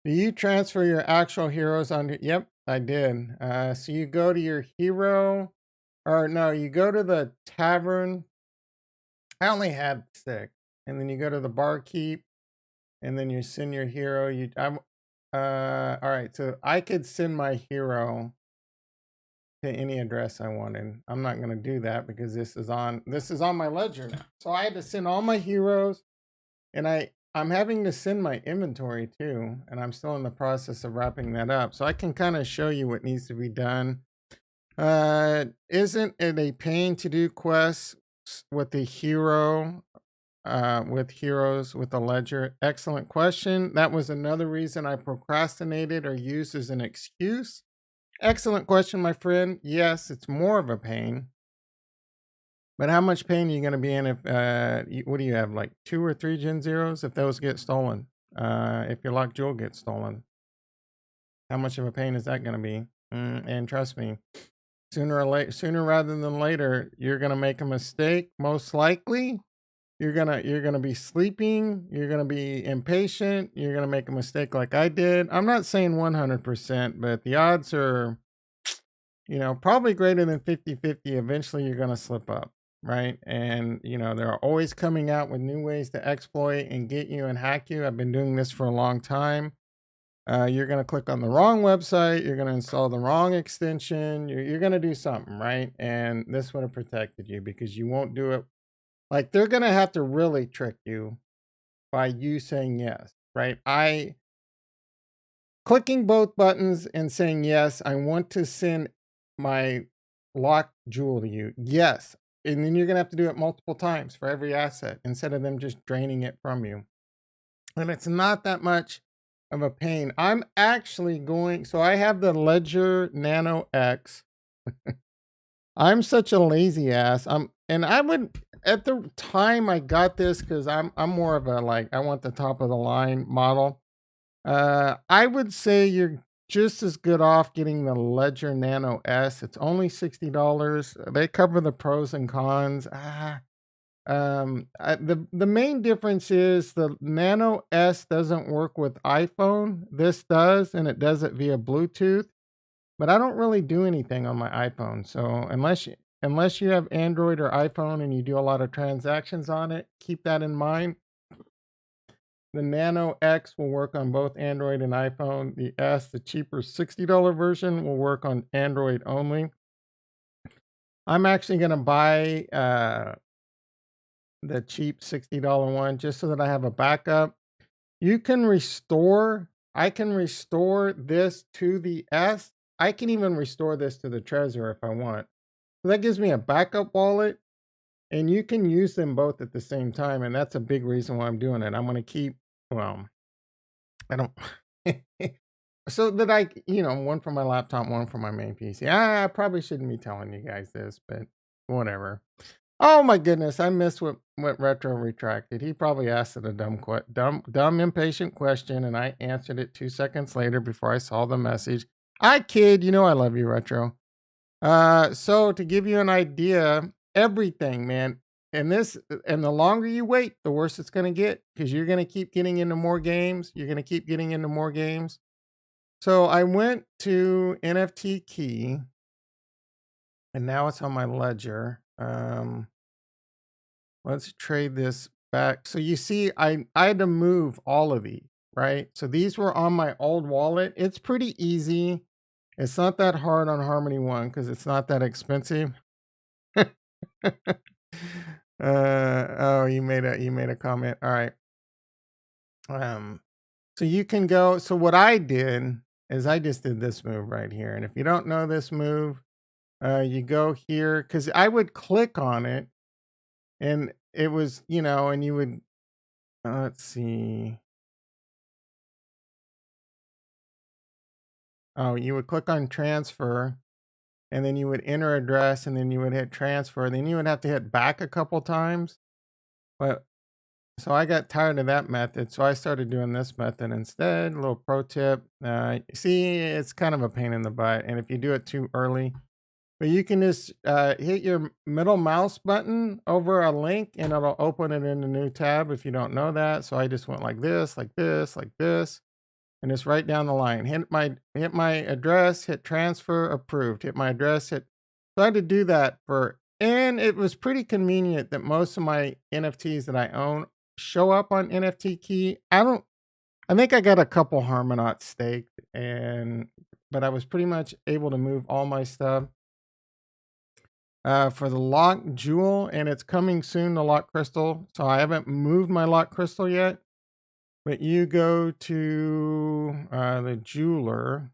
you transfer your actual heroes on? Yep, I did. So you go to your hero, or no, you go to the tavern. I only had 6, and then you go to the barkeep, and then you send your hero. All right. So I could send my hero to any address I wanted. I'm not gonna do that because this is on my ledger now. So I had to send all my heroes, and I'm having to send my inventory too, and I'm still in the process of wrapping that up. So I can kind of show you what needs to be done. Isn't it a pain to do quests with the hero? With heroes with a ledger? Excellent question. That was another reason I procrastinated or used as an excuse. Excellent question, my friend. Yes, it's more of a pain. But how much pain are you going to be in if, what do you have, like 2 or 3 Gen Zeros if those get stolen? If your lock jewel gets stolen, how much of a pain is that going to be? And trust me, sooner rather than later, you're going to make a mistake. Most likely, you're gonna be sleeping. You're gonna be impatient. You're gonna make a mistake like I did. I'm not saying 100%, but the odds are, probably greater than 50-50. Eventually you're going to slip up, right? And, they're always coming out with new ways to exploit and get you and hack you. I've been doing this for a long time. You're going to click on the wrong website. You're going to install the wrong extension. You're going to do something, right? And this would have protected you because you won't do it. Like, they're going to have to really trick you by you saying yes, right? Clicking both buttons and saying, yes, I want to send my locked jewel to you. Yes. And then you're going to have to do it multiple times for every asset instead of them just draining it from you. And it's not that much of a pain. I'm actually so I have the Ledger Nano X. I'm such a lazy ass. And I would, at the time I got this, because I'm more of a, like, I want the top of the line model. I would say you're just as good off getting the Ledger Nano S. It's only $60. They cover the pros and cons. The main difference is the Nano S doesn't work with iPhone. This does, and it does it via Bluetooth. But I don't really do anything on my iPhone. So unless you have Android or iPhone and you do a lot of transactions on it, keep that in mind. The Nano X will work on both Android and iPhone. The S, the cheaper $60 version, will work on Android only. I'm actually going to buy the cheap $60 one just so that I have a backup. I can restore this to the S. I can even restore this to the Trezor if I want. So that gives me a backup wallet, and you can use them both at the same time. And that's a big reason why I'm doing it. I'm going to keep well, I don't. So that one for my laptop, one for my main PC. I probably shouldn't be telling you guys this, but whatever. Oh my goodness, I missed what Retro retracted. He probably asked it a dumb, impatient question, and I answered it 2 seconds later before I saw the message. I kid, I love you, Retro. So to give you an idea, everything, man, and the longer you wait, the worse it's gonna get because you're gonna keep getting into more games. You're gonna keep getting into more games. So I went to NFT Key, and now it's on my ledger. Let's trade this back. So you see, I had to move all of these, right? So these were on my old wallet. It's pretty easy. It's not that hard on Harmony One because it's not that expensive. Oh, you made a comment. All right. Um, so you can go. So what I did is I just did this move right here. And if you don't know this move, you go here because I would click on it, and it was, and you would let's see. Oh, you would click on transfer, and then you would enter address, and then you would hit transfer. Then you would have to hit back a couple times. But so I got tired of that method, so I started doing this method instead. A little pro tip. See, it's kind of a pain in the butt, and if you do it too early, but you can just hit your middle mouse button over a link, and it'll open it in a new tab if you don't know that. So I just went like this, like this, like this, and it's right down the line. Hit my address, hit transfer, approved. Hit my address, hit. So I had to do that and it was pretty convenient that most of my NFTs that I own show up on NFT Key. I think I got a couple Harmonauts staked, but I was pretty much able to move all my stuff. For the lock jewel, and it's coming soon, the lock crystal. So I haven't moved my lock crystal yet. But you go to the jeweler,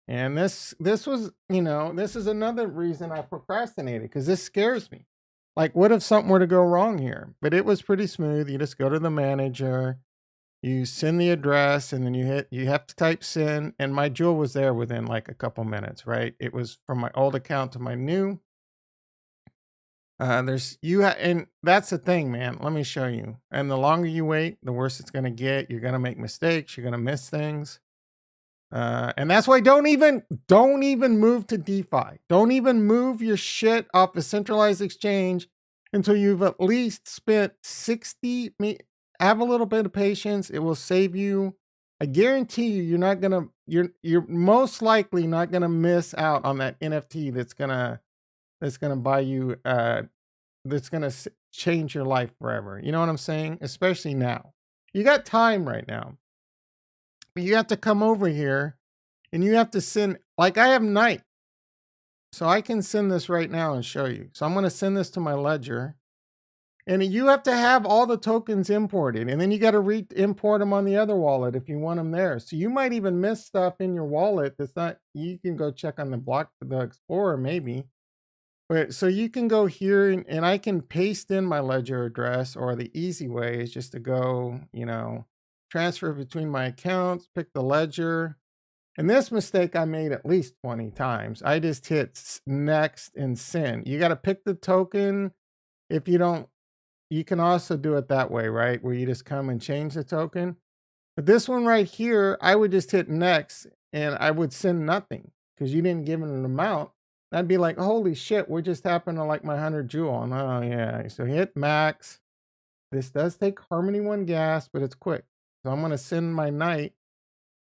and this was, this is another reason I procrastinated because this scares me. Like, what if something were to go wrong here? But it was pretty smooth. You just go to the manager, you send the address, and then you have to type send. And my jewel was there within like a couple minutes, right? It was from my old account to my new. And that's the thing, man. Let me show you. And the longer you wait, the worse it's gonna get. You're gonna make mistakes. You're gonna miss things. And that's why don't even move to DeFi. Don't even move your shit off a centralized exchange until you've at least spent 60. Have a little bit of patience. It will save you. I guarantee you, you're most likely not gonna miss out on that NFT that's gonna buy you that's gonna change your life forever. You know what I'm saying? Especially now. You got time right now. But you have to come over here and you have to send, like I have night. So I can send this right now and show you. So I'm going to send this to my ledger. And you have to have all the tokens imported. And then you got to re-import them on the other wallet if you want them there. So you might even miss stuff in your wallet that's not, you can go check on the Explorer maybe. But so you can go here and I can paste in my ledger address, or the easy way is just to go, transfer between my accounts, pick the ledger. And this mistake I made at least 20 times. I just hit next and send. You got to pick the token. If you don't, you can also do it that way, right? Where you just come and change the token. But this one right here, I would just hit next and I would send nothing because you didn't give it an amount. I'd be like, holy shit, what just happened to like my 100 jewel? And oh yeah, so hit max. This does take Harmony One gas, but it's quick. So I'm gonna send my night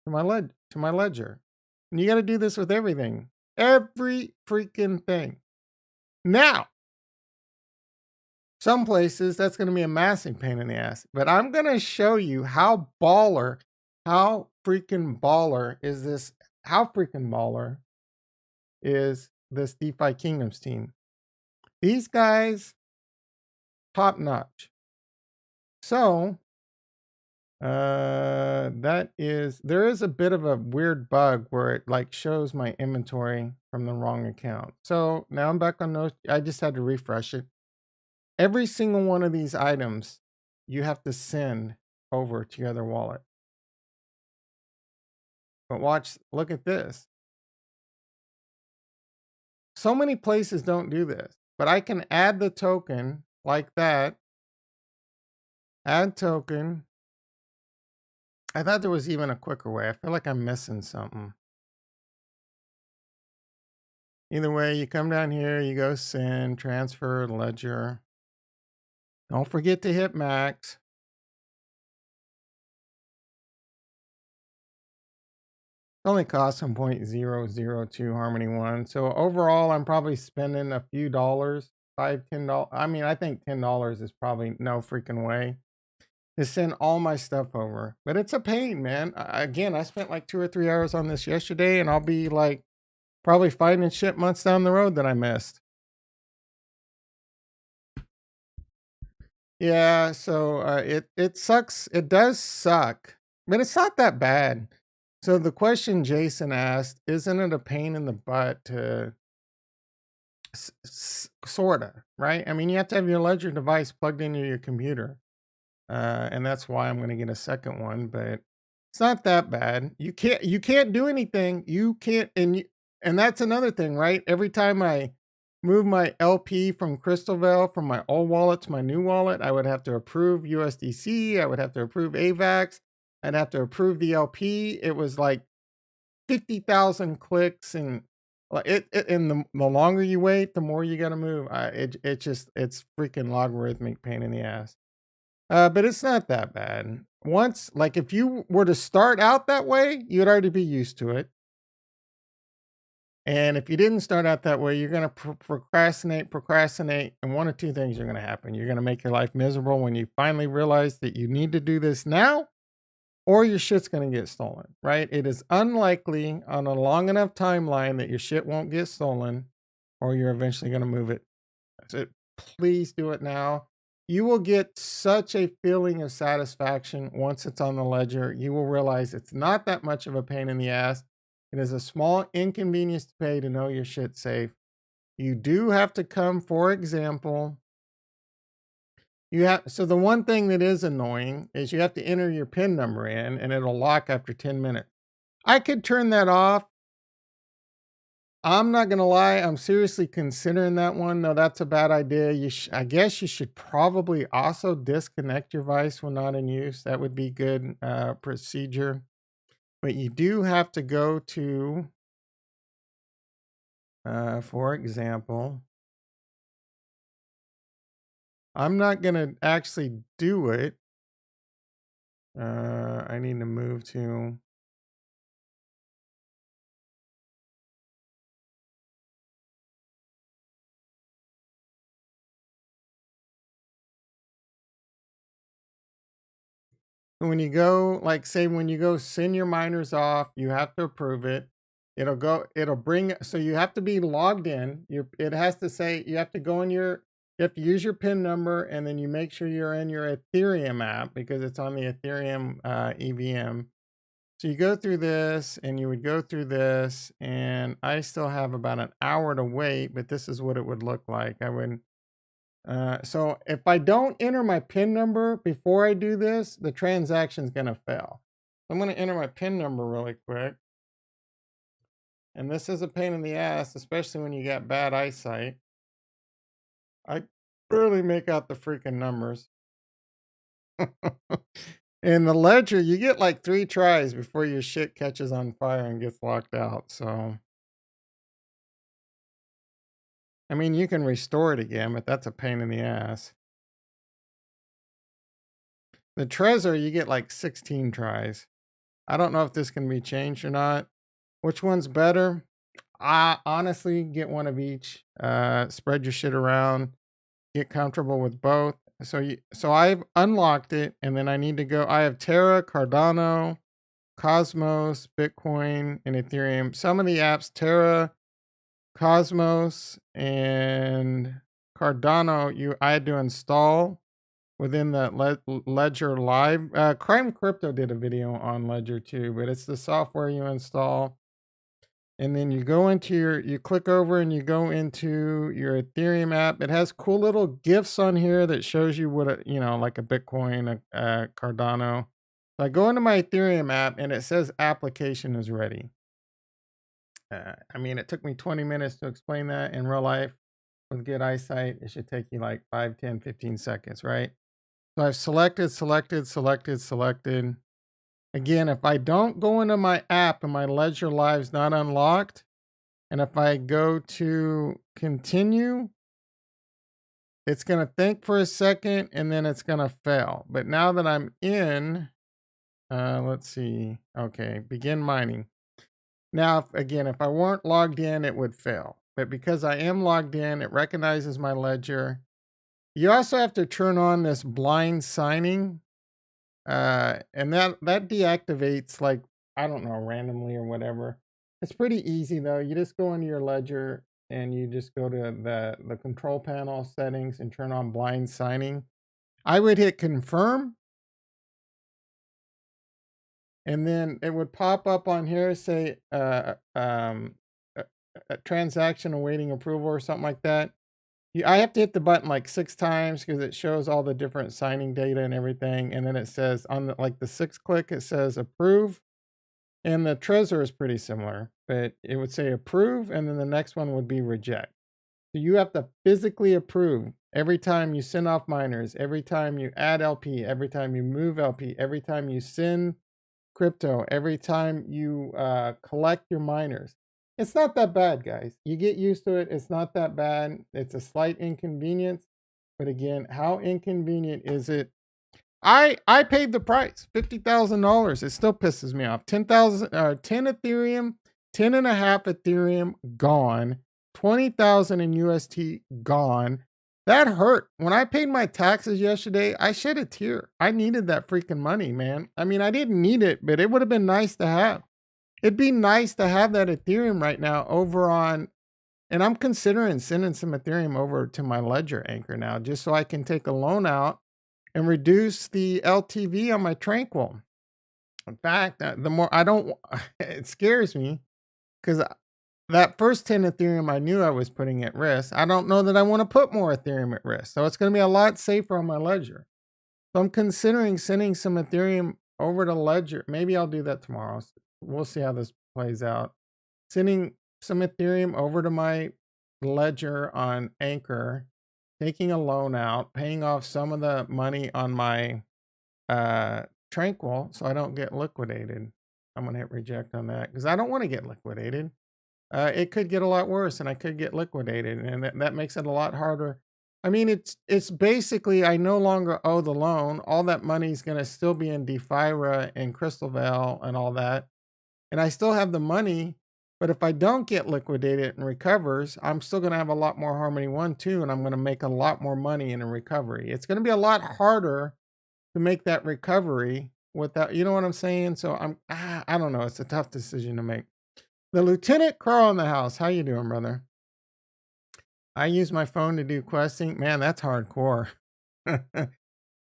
to my ledger. And you gotta do this with everything. Every freaking thing. Now, some places that's gonna be a massive pain in the ass. But I'm gonna show you how freaking baller is this, how freaking baller is this Defikingdoms team. These guys, top notch. So, there is a bit of a weird bug where it like shows my inventory from the wrong account. So now I'm back on those. I just had to refresh it. Every single one of these items you have to send over to your other wallet. But watch, look at this. So many places don't do this, but I can add the token like that. Add token. I thought there was even a quicker way. I feel like I'm missing something. Either way, you come down here, you go send, transfer, ledger. Don't forget to hit max. It only costs some 0.002 Harmony One. So overall, I'm probably spending a few dollars, $5, $10. I mean, I think $10 is probably no freaking way to send all my stuff over. But it's a pain, man. Again, I spent like 2 or 3 hours on this yesterday, and I'll be like probably finding shit months down the road that I missed. Yeah, so it sucks. It does suck, but it's not that bad. So the question Jason asked, isn't it a pain in the butt to sorta, right? I mean, you have to have your ledger device plugged into your computer. And that's why I'm going to get a second one, but it's not that bad. You can't do anything. You can't and that's another thing, right? Every time I move my LP from crystalvale from my old wallet to my new wallet, I would have to approve USDC, I would have to approve AVAX, I'd have to approve the LP. It was like 50,000 clicks, and and the longer you wait, the more you got to move. It's freaking logarithmic pain in the ass. But it's not that bad. Once, like if you were to start out that way, you'd already be used to it. And if you didn't start out that way, you're going to procrastinate, and one of two things are going to happen. You're going to make your life miserable when you finally realize that you need to do this now, or your shit's going to get stolen, right? It is unlikely on a long enough timeline that your shit won't get stolen, or you're eventually going to move it. So please do it now. You will get such a feeling of satisfaction once it's on the ledger. You will realize it's not that much of a pain in the ass. It is a small inconvenience to pay to know your shit's safe. You do have to come, for example, so the one thing that is annoying is you have to enter your PIN number in and it'll lock after 10 minutes. I could turn that off. I'm not gonna lie, I'm seriously considering that one. No, that's a bad idea. I guess you should probably also disconnect your device when not in use. That would be good procedure. But you do have to go to, for example, I'm not gonna actually do it. I need to move to. When you go, like, say, when you go send your miners off, you have to approve it. It'll bring, so you have to be logged in. It has to say, you have to go in you have to use your PIN number, and then you make sure you're in your Ethereum app because it's on the Ethereum EVM. So you go through this and you would go through this, and I still have about an hour to wait, but this is what it would look like. So if I don't enter my PIN number before I do this, the transaction's gonna fail. I'm gonna enter my PIN number really quick. And this is a pain in the ass, especially when you got bad eyesight. I barely make out the freaking numbers. In the ledger, you get like 3 tries before your shit catches on fire and gets locked out. So, I mean, you can restore it again, but that's a pain in the ass. The Trezor, you get like 16 tries. I don't know if this can be changed or not. Which one's better? I honestly get one of each. Spread your shit around. Get comfortable with both. So I've unlocked it, and then I need to go. I have Terra, Cardano, Cosmos, Bitcoin, and Ethereum. Some of the apps, Terra, Cosmos, and Cardano, I had to install within the Ledger Live. Crime Crypto did a video on Ledger too, but it's the software you install. and then you go into you click over and you go into your Ethereum app. It has cool little gifs on here that shows you what like a Bitcoin, a Cardano. So I go into my Ethereum app and it says application is ready. I mean, it took me 20 minutes to explain that. In real life with good eyesight, it should take you like 5, 10, 15 seconds, right? So I've selected. Again, if I don't go into my app and my Ledger Live's not unlocked, and if I go to continue, it's going to think for a second and then it's going to fail. But now that I'm in, let's see. Okay, begin mining. Now, if I weren't logged in, it would fail. But because I am logged in, it recognizes my ledger. You also have to turn on this blind signing. And that deactivates, like, I don't know, randomly or whatever. It's pretty easy though. You just go into your ledger and you just go to the control panel settings and turn on blind signing. I would hit confirm, and then it would pop up on here, say a transaction awaiting approval or something like that. I have to hit the button like 6 times because it shows all the different signing data and everything. And then it says on the 6th click, it says approve. And the Trezor is pretty similar, but it would say approve. And then the next one would be reject. So you have to physically approve every time you send off miners, every time you add LP, every time you move LP, every time you send crypto, every time you collect your miners. It's not that bad, guys. You get used to it. It's not that bad. It's a slight inconvenience. But again, how inconvenient is it? I paid the price, $50,000. It still pisses me off. 10,000 10 Ethereum, 10 and a half Ethereum gone, 20,000 in UST gone. That hurt. When I paid my taxes yesterday, I shed a tear. I needed that freaking money, man. I mean, I didn't need it, but it would have been nice to have. It'd be nice to have that Ethereum right now over on, and I'm considering sending some Ethereum over to my Ledger Anchor now, just so I can take a loan out and reduce the LTV on my Tranquil. In fact, the more I don't, it scares me because that first 10 Ethereum I knew I was putting at risk. I don't know that I want to put more Ethereum at risk. So it's going to be a lot safer on my Ledger. So I'm considering sending some Ethereum over to Ledger. Maybe I'll do that tomorrow. We'll see how this plays out. Sending some Ethereum over to my Ledger on Anchor, taking a loan out, paying off some of the money on my Tranquil so I don't get liquidated. I'm going to hit reject on that because I don't want to get liquidated. It could get a lot worse and I could get liquidated, and that makes it a lot harder. I mean, it's basically I no longer owe the loan. All that money is going to still be in DeFira and crystalvale and all that. And I still have the money, but if I don't get liquidated and recovers, I'm still going to have a lot more Harmony 1 too, and I'm going to make a lot more money in a recovery. It's going to be a lot harder to make that recovery without, you know what I'm saying? So I don't know. It's a tough decision to make. The Lieutenant Carl in the house. How you doing, brother? I use my phone to do questing. Man, that's hardcore.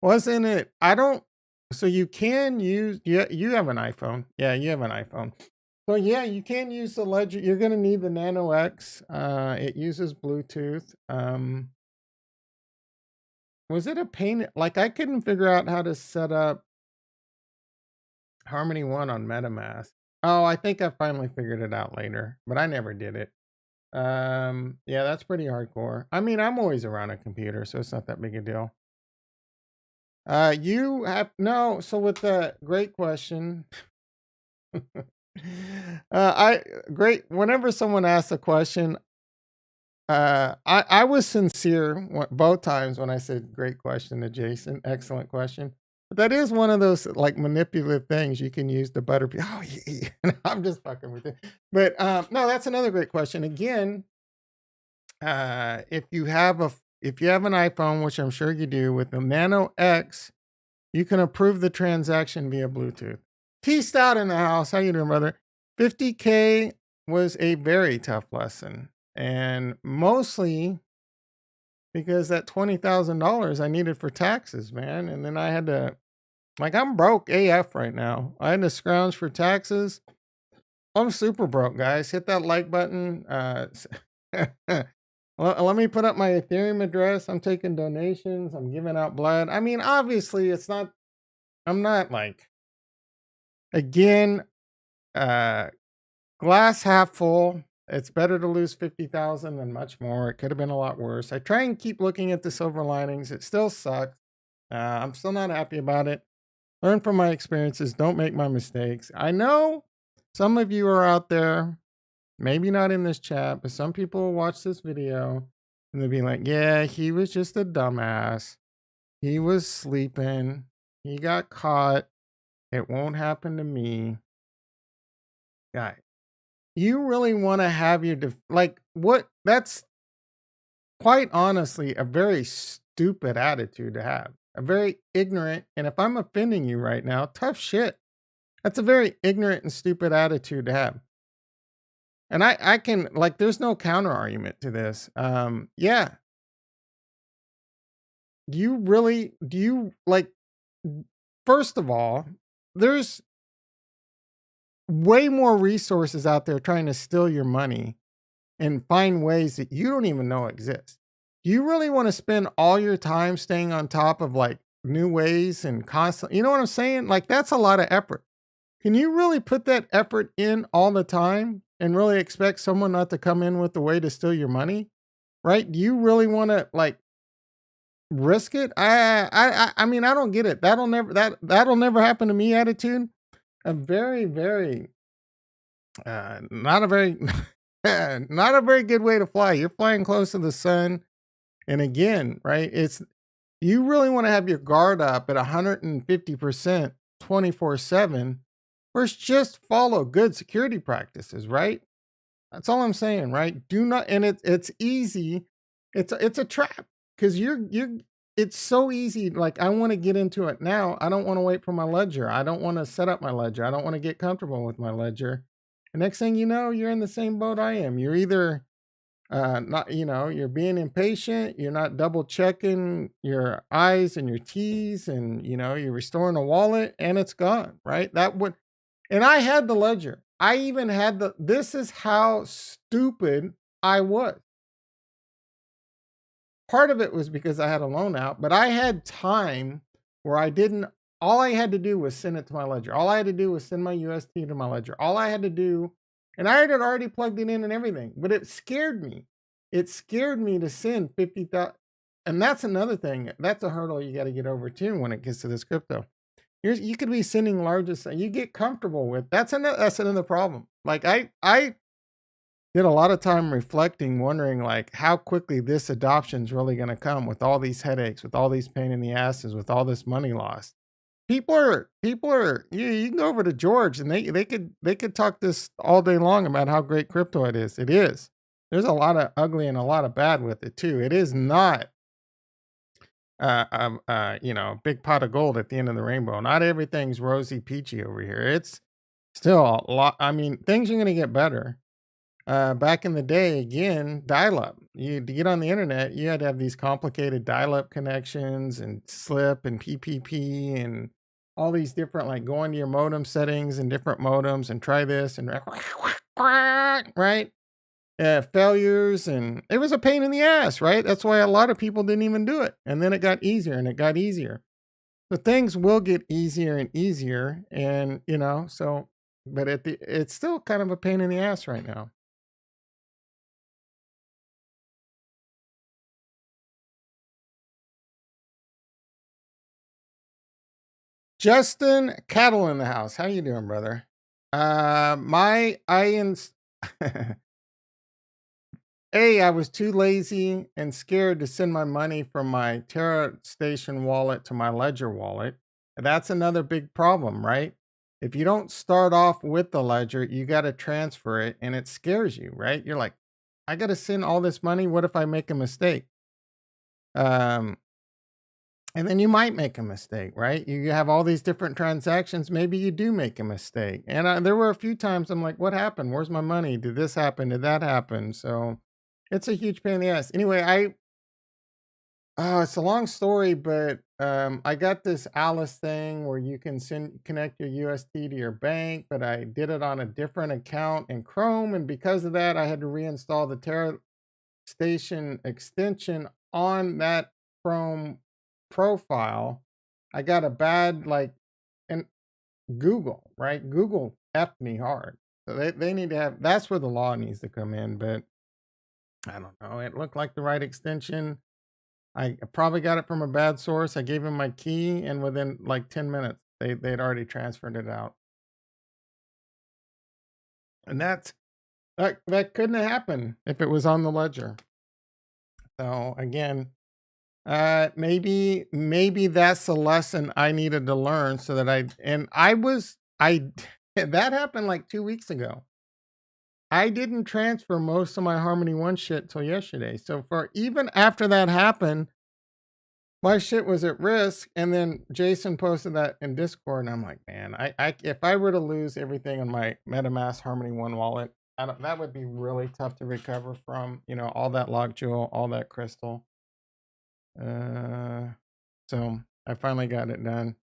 Wasn't it? I don't. So you can use, yeah, you have an iPhone. Yeah, you have an iPhone. So yeah, you can use the Ledger. You're going to need the Nano X. It uses Bluetooth. Was it a pain? Like I couldn't figure out how to set up Harmony 1 on MetaMask. Oh, I think I finally figured it out later, but I never did it. Yeah, that's pretty hardcore. I mean, I'm always around a computer, so it's not that big a deal. You have no, so with the great question. I great whenever someone asks a question, I was sincere both times when I said great question to Jason, excellent question. But that is one of those like manipulative things you can use to butter people. Oh, yeah. I'm just fucking with it. But no, that's another great question. Again, if you have an iPhone, which I'm sure you do, with the Nano X, you can approve the transaction via Bluetooth. Teased out in the house. How you doing, brother? 50K was a very tough lesson, and mostly because that $20,000 I needed for taxes, man. And then I had to, like, I'm broke AF right now. I had to scrounge for taxes. I'm super broke, guys. Hit that like button. Let me put up my Ethereum address. I'm taking donations. I'm giving out blood. I mean, obviously, it's not. I'm not like again. Uh, Glass half full. It's better to lose 50,000 than much more. It could have been a lot worse. I try and keep looking at the silver linings. It still sucks. I'm still not happy about it. Learn from my experiences. Don't make my mistakes. I know some of you are out there, maybe not in this chat, but some people will watch this video and they'll be like, yeah, he was just a dumbass. He was sleeping. He got caught. It won't happen to me. Guy, you really want to have your, like, what? That's quite honestly a very stupid attitude to have. A very ignorant, and if I'm offending you right now, tough shit. That's a very ignorant and stupid attitude to have. And I can like there's no counter argument to this. Yeah. Do you like first of all, there's way more resources out there trying to steal your money and find ways that you don't even know exist. Do you really want to spend all your time staying on top of like new ways and constant, you know what I'm saying? Like that's a lot of effort. Can you really put that effort in all the time and really expect someone not to come in with a way to steal your money? Right? Do you really want to like risk it? I mean, I don't get it. That'll never happen to me attitude. A very, very not a very not a very good way to fly. You're flying close to the sun. And again, right? It's you really want to have your guard up at 150% 24/7 first just follow good security practices, right? That's all I'm saying, right? Do not and it's easy. It's a trap cuz you're it's so easy like I want to get into it now. I don't want to wait for my ledger. I don't want to set up my ledger. I don't want to get comfortable with my ledger. The next thing you know, you're in the same boat I am. You're either not you're being impatient, you're not double checking your i's and your t's, and you're restoring a wallet and it's gone, right? That would and I had the ledger. I even had this is how stupid I was. Part of it was because I had a loan out, but I had time where I didn't all I had to do was send it to my ledger. All I had to do was send my UST to my ledger. All I had to do, and I had already plugged it in and everything, but it scared me. It scared me to send 50,000. And that's another thing. That's a hurdle you got to get over too when it gets to this crypto. You could be sending largest, you get comfortable with. That's another problem. Like I did a lot of time reflecting, wondering like how quickly this adoption is really going to come with all these headaches, with all these pain in the asses, with all this money lost. People are you can go over to George and they could talk this all day long about how great crypto it is. It is. There's a lot of ugly and a lot of bad with it too. It is not big pot of gold at the end of the rainbow. Not everything's rosy peachy over here. It's still a lot. I mean, things are going to get better. Back in the day, again, dial-up. To get on the internet, you had to have these complicated dial-up connections and SLIP and PPP and all these different, like go into your modem settings and different modems and try this and right? Failures, and it was a pain in the ass, right? That's why a lot of people didn't even do it. And then it got easier and it got easier. So things will get easier and easier, and so. But it's still kind of a pain in the ass right now. Justin Cattle in the house. How you doing, brother? My I ins I was too lazy and scared to send my money from my Terra Station wallet to my Ledger wallet. That's another big problem, right? If you don't start off with the Ledger, you got to transfer it and it scares you, right? You're like, I got to send all this money. What if I make a mistake? Um, And then you might make a mistake, right? You have all these different transactions. Maybe you do make a mistake. And there were a few times I'm like, what happened? Where's my money? Did this happen? Did that happen? So it's a huge pain in the ass. Anyway, Oh, it's a long story, but I got this Alice thing where you can connect your UST to your bank, but I did it on a different account in Chrome, and because of that, I had to reinstall the Terra Station extension on that Chrome profile. I got a bad and Google, right? Google effed me hard. So they need to have that's where the law needs to come in, but I don't know. It looked like the right extension. I probably got it from a bad source. I gave him my key, and within like 10 minutes, they'd already transferred it out. And that couldn't have happened if it was on the ledger. So again, maybe that's the lesson I needed to learn so that I that happened like 2 weeks ago. I didn't transfer most of my Harmony One shit till yesterday. So for even after that happened, my shit was at risk. And then Jason posted that in Discord, and I'm like, man, I if I were to lose everything in my MetaMask Harmony One wallet, that would be really tough to recover from. You know, all that log jewel, all that crystal. Uh, so I finally got it done.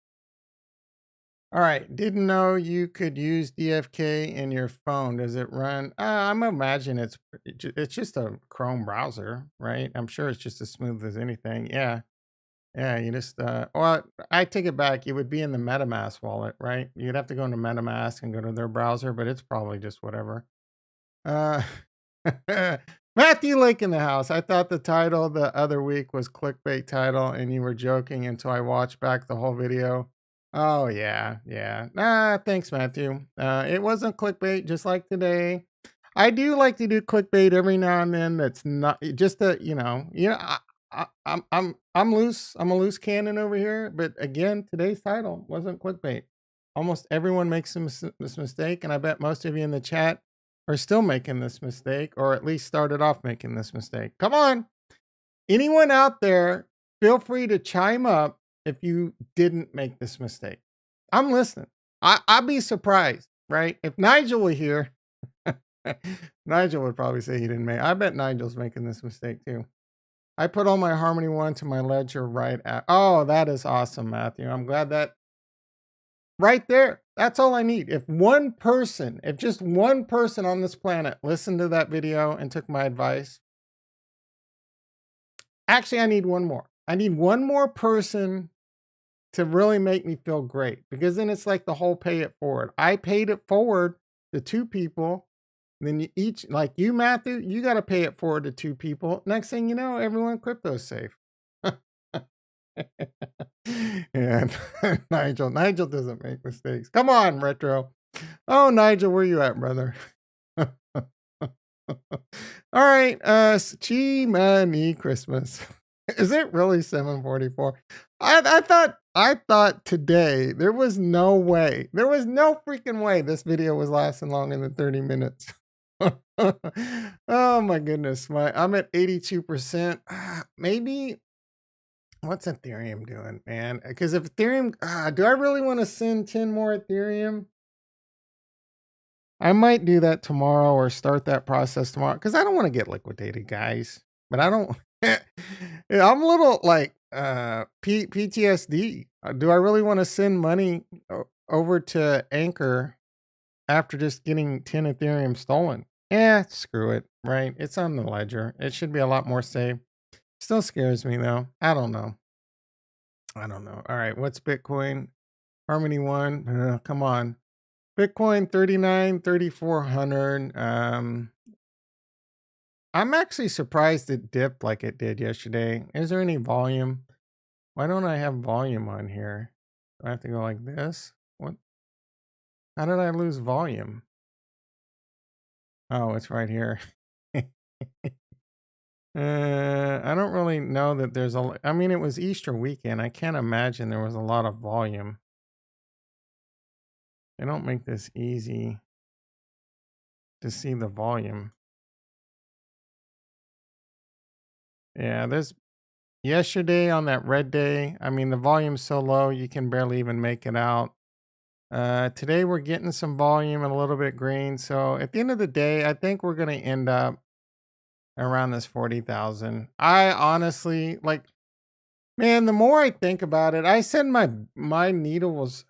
All right. Didn't know you could use DFK in your phone. Does it run? I'm imagine it's just a Chrome browser, right? I'm sure it's just as smooth as anything. Yeah. Yeah, you just well, I take it back. It would be in the MetaMask wallet, right? You'd have to go into MetaMask and go to their browser, but it's probably just whatever. Uh, Matthew Lake in the house. I thought the title the other week was clickbait title, and you were joking until I watched back the whole video. Oh yeah, yeah. Thanks, Matthew. It wasn't clickbait, just like today. I do like to do clickbait every now and then. That's not just a I'm loose. I'm a loose cannon over here. But again, today's title wasn't clickbait. Almost everyone makes this mistake, and I bet most of you in the chat are still making this mistake, or at least started off making this mistake. Come on, anyone out there, feel free to chime up if you didn't make this mistake. I'm listening. I'd be surprised, right? If Nigel were here, Nigel would probably say he didn't make. I bet Nigel's making this mistake too. I put all my Harmony One to my ledger right at. Oh, that is awesome, Matthew. I'm glad that right there. That's all I need. If just one person on this planet listened to that video and took my advice, actually, I need one more. I need one more person to really make me feel great, because then it's like the whole pay it forward. I paid it forward to two people. Then you each, like you, Matthew, you got to pay it forward to two people. Next thing you know, everyone crypto's safe. And Nigel doesn't make mistakes. Come on, Retro. Oh, Nigel, where you at, brother? All right, Chimani Christmas. Is it really 7:44? I thought today there was no way. There was no freaking way this video was lasting longer than 30 minutes. Oh my goodness. I'm at 82%. Maybe what's Ethereum doing, man? Because if Ethereum, do I really want to send 10 more Ethereum? I might do that tomorrow or start that process tomorrow because I don't want to get liquidated, guys. But I don't. I'm a little like PTSD. Do I really want to send money over to Anchor after just getting 10 Ethereum stolen? Yeah, screw it. Right? It's on the ledger. It should be a lot more safe. Still scares me though. I don't know. All right, what's Bitcoin? Harmony One. Come on. Bitcoin 3,400. I'm actually surprised it dipped like it did yesterday. Is there any volume? Why don't I have volume on here? Do I have to go like this? What? How did I lose volume? Oh, it's right here. I don't really know that there's I mean, it was Easter weekend. I can't imagine there was a lot of volume. They don't make this easy to see the volume. Yeah, there's yesterday on that red day. I mean, the volume's so low you can barely even make it out. Today we're getting some volume and a little bit green. So at the end of the day, I think we're gonna end up around this 40,000. I honestly like. Man, the more I think about it, I said my needle was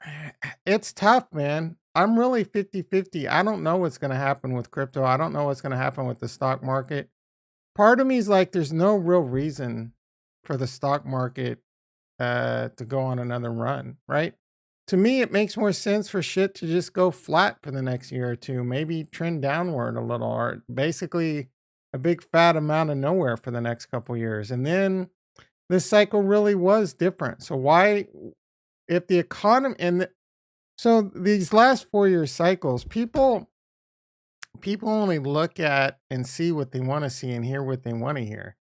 it's tough, man. I'm really 50-50. I don't know what's going to happen with crypto. I don't know what's going to happen with the stock market. Part of me is like there's no real reason for the stock market to go on another run, right? To me, it makes more sense for shit to just go flat for the next year or two, maybe trend downward a little, or basically a big fat amount of nowhere for the next couple years. And then this cycle really was different. So why, if the economy so these last 4 year cycles, people only look at and see what they want to see and hear what they want to hear.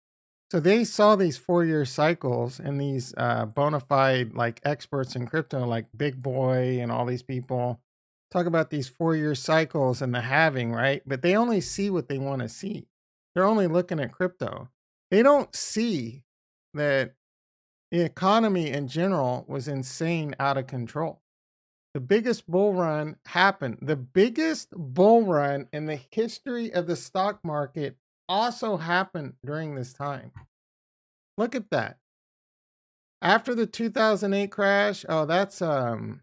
So they saw these 4 year cycles and these bona fide like experts in crypto, like Big Boy and all these people talk about these 4 year cycles and the halving, right? But they only see what they want to see. They're only looking at crypto. They don't see that the economy in general was insane out of control. The biggest bull run happened. The biggest bull run in the history of the stock market also happened during this time. Look at that. After the 2008 crash, oh that's after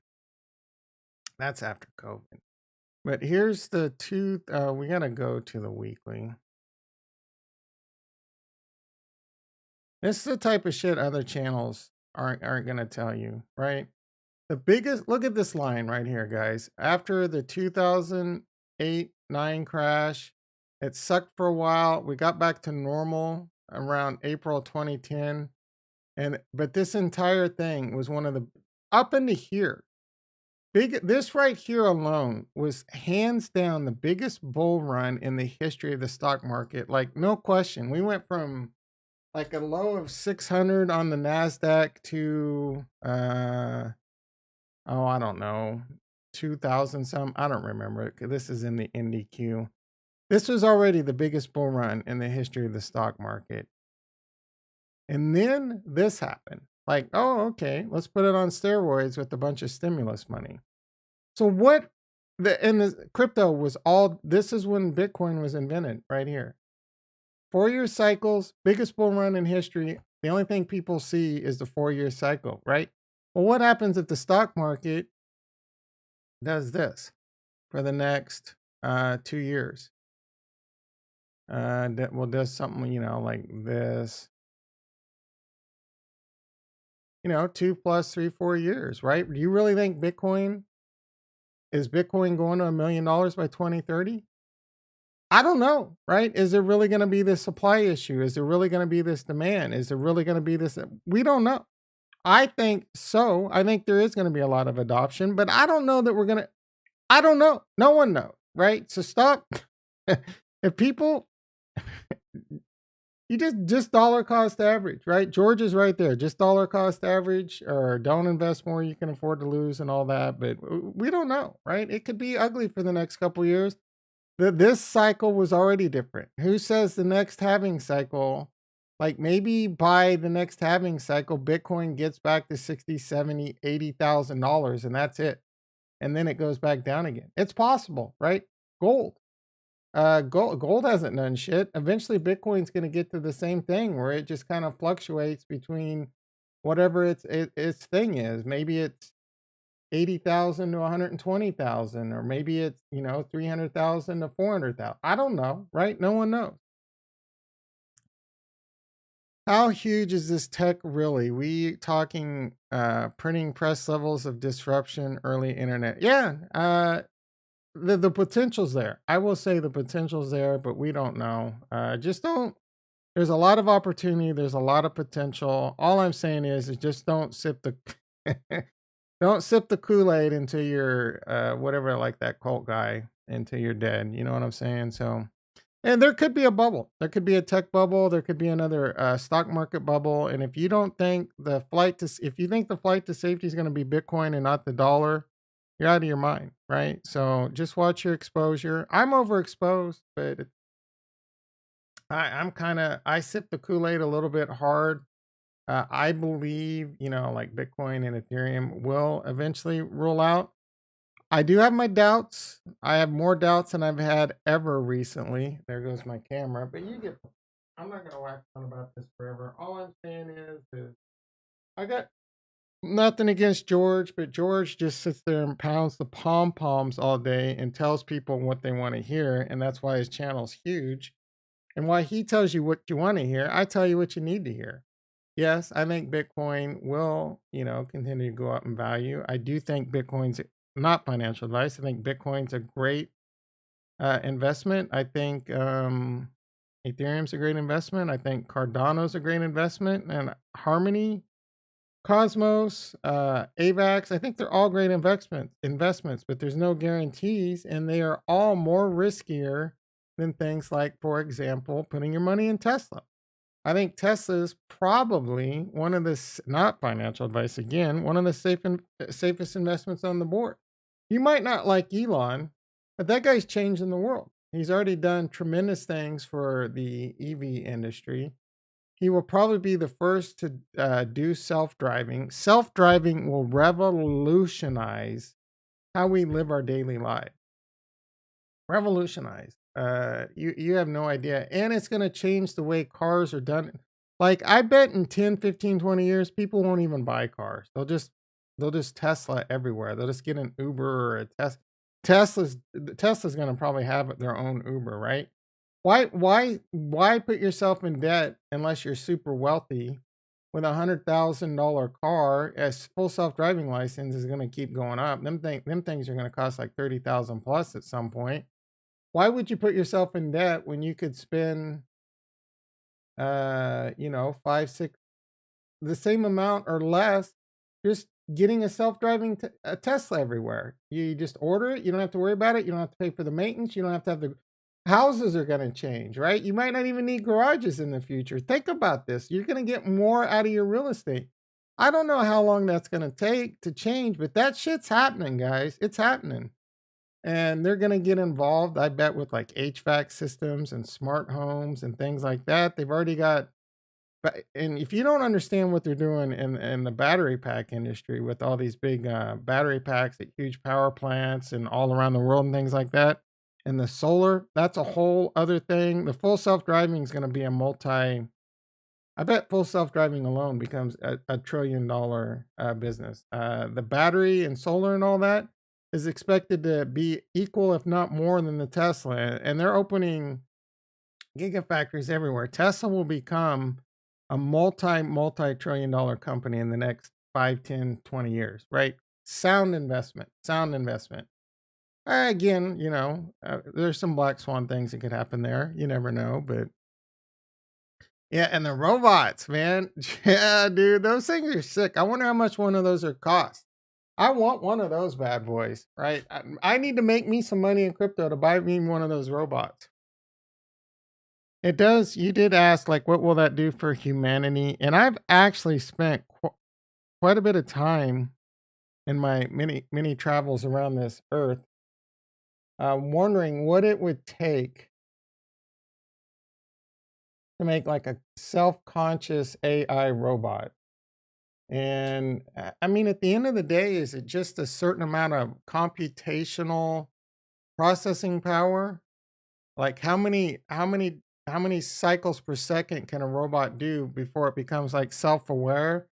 COVID. But here's the two we got to go to the weekly. This is the type of shit other channels aren't going to tell you, right? The biggest look at this line right here, guys. After the 2008-9 crash, it sucked for a while. We got back to normal around April 2010. And but this entire thing was one of the up into here. Big this right here alone was hands down the biggest bull run in the history of the stock market. Like no question. We went from like a low of 600 on the Nasdaq to oh, I don't know, 2000 some. I don't remember it. This is in the NDQ. This was already the biggest bull run in the history of the stock market. And then this happened. Like, oh, okay, let's put it on steroids with a bunch of stimulus money. So what the crypto was all this is when Bitcoin was invented right here. 4 year cycles, biggest bull run in history. The only thing people see is the 4 year cycle, right? Well, what happens if the stock market does this for the next 2 years? That will does something, like this, 2 plus 3, 4 years, right? Do you really think Bitcoin going to $1 million by 2030? I don't know, right? Is there really going to be this supply issue? Is there really going to be this demand? Is there really going to be this? We don't know. I think so. I think there is going to be a lot of adoption, but I don't know that we're going to, I don't know. No one knows, right? So stop. If people, you just dollar cost average, right? George is right there. Just dollar cost average, or don't invest more you can afford to lose and all that. But we don't know, right? It could be ugly for the next couple years. This cycle was already different. Who says the next halving cycle, like maybe by the next halving cycle, Bitcoin gets back to 60, 70, $80,000 and that's it. And then it goes back down again. It's possible, right? Gold. Gold hasn't done shit. Eventually Bitcoin's going to get to the same thing where it just kind of fluctuates between whatever its thing is. Maybe it's 80,000 to 120,000, or maybe it's, 300,000 to 400,000. I don't know, right? No one knows. How huge is this tech really? We talking printing press levels of disruption, early internet. Yeah, the potential's there. I will say the potential's there, but we don't know. Just don't. There's a lot of opportunity. There's a lot of potential. All I'm saying is just don't sip the don't sip the Kool-Aid until you're whatever, like that cult guy, until you're dead. You know what I'm saying? So, and there could be a bubble. There could be a tech bubble. There could be another stock market bubble. And if you don't think if you think the flight to safety is going to be Bitcoin and not the dollar, you're out of your mind, right? So just watch your exposure. I'm overexposed, but I'm kind of I sip the Kool-Aid a little bit hard. I believe, like Bitcoin and Ethereum will eventually roll out. I do have my doubts. I have more doubts than I've had ever recently. There goes my camera, but I'm not going to wax on about this forever. All I'm saying is I got nothing against George, but George just sits there and pounds the pom poms all day and tells people what they want to hear, and that's why his channel's huge. And why he tells you what you want to hear, I tell you what you need to hear. Yes, I think Bitcoin will, continue to go up in value. I do think Bitcoin's not financial advice. I think Bitcoin's a great investment. I think Ethereum's a great investment. I think Cardano's a great investment, and Harmony, Cosmos, AVAX. I think they're all great investments, but there's no guarantees, and they are all more riskier than things like, for example, putting your money in Tesla. I think Tesla is probably one of the not financial advice again, one of the safest investments on the board. You might not like Elon, but that guy's changing the world. He's already done tremendous things for the EV industry. He will probably be the first to do self-driving. Self-driving will revolutionize how we live our daily life. Revolutionize. You have no idea. And it's going to change the way cars are done. Like, I bet in 10, 15, 20 years, people won't even buy cars. They'll just Tesla everywhere. They'll just get an Uber or a Tesla. Tesla's going to probably have their own Uber, right? Why put yourself in debt unless you're super wealthy with $100,000 car? As full self-driving license is going to keep going up. Them things are going to cost like 30,000 plus at some point. Why would you put yourself in debt when you could spend, 5, 6, the same amount or less, just getting a self-driving a Tesla everywhere? You just order it. You don't have to worry about it. You don't have to pay for the maintenance. You don't have to have the houses are going to change, right? You might not even need garages in the future. Think about this. You're going to get more out of your real estate. I don't know how long that's going to take to change, but that shit's happening, guys. It's happening. And they're going to get involved, I bet, with like HVAC systems and smart homes and things like that. They've already got, and if you don't understand what they're doing in the battery pack industry with all these big battery packs at huge power plants and all around the world and things like that, and the solar, that's a whole other thing. The full self-driving is going to be I bet full self-driving alone becomes a $1 trillion business. The battery and solar and all that is expected to be equal, if not more, than the Tesla. And they're opening gigafactories everywhere. Tesla will become a multi-trillion dollar company in the next 5, 10, 20 years, right? Sound investment. Again, there's some black swan things that could happen there. You never know, but yeah, and the robots, man. Yeah, dude, those things are sick. I wonder how much one of those are cost. I want one of those bad boys, right? I need to make me some money in crypto to buy me one of those robots. It does. You did ask, like, what will that do for humanity? And I've actually spent quite a bit of time in my many travels around this earth, wondering what it would take to make like a self-conscious AI robot. And I mean, at the end of the day, is it just a certain amount of computational processing power? Like how many cycles per second can a robot do before it becomes like self-aware?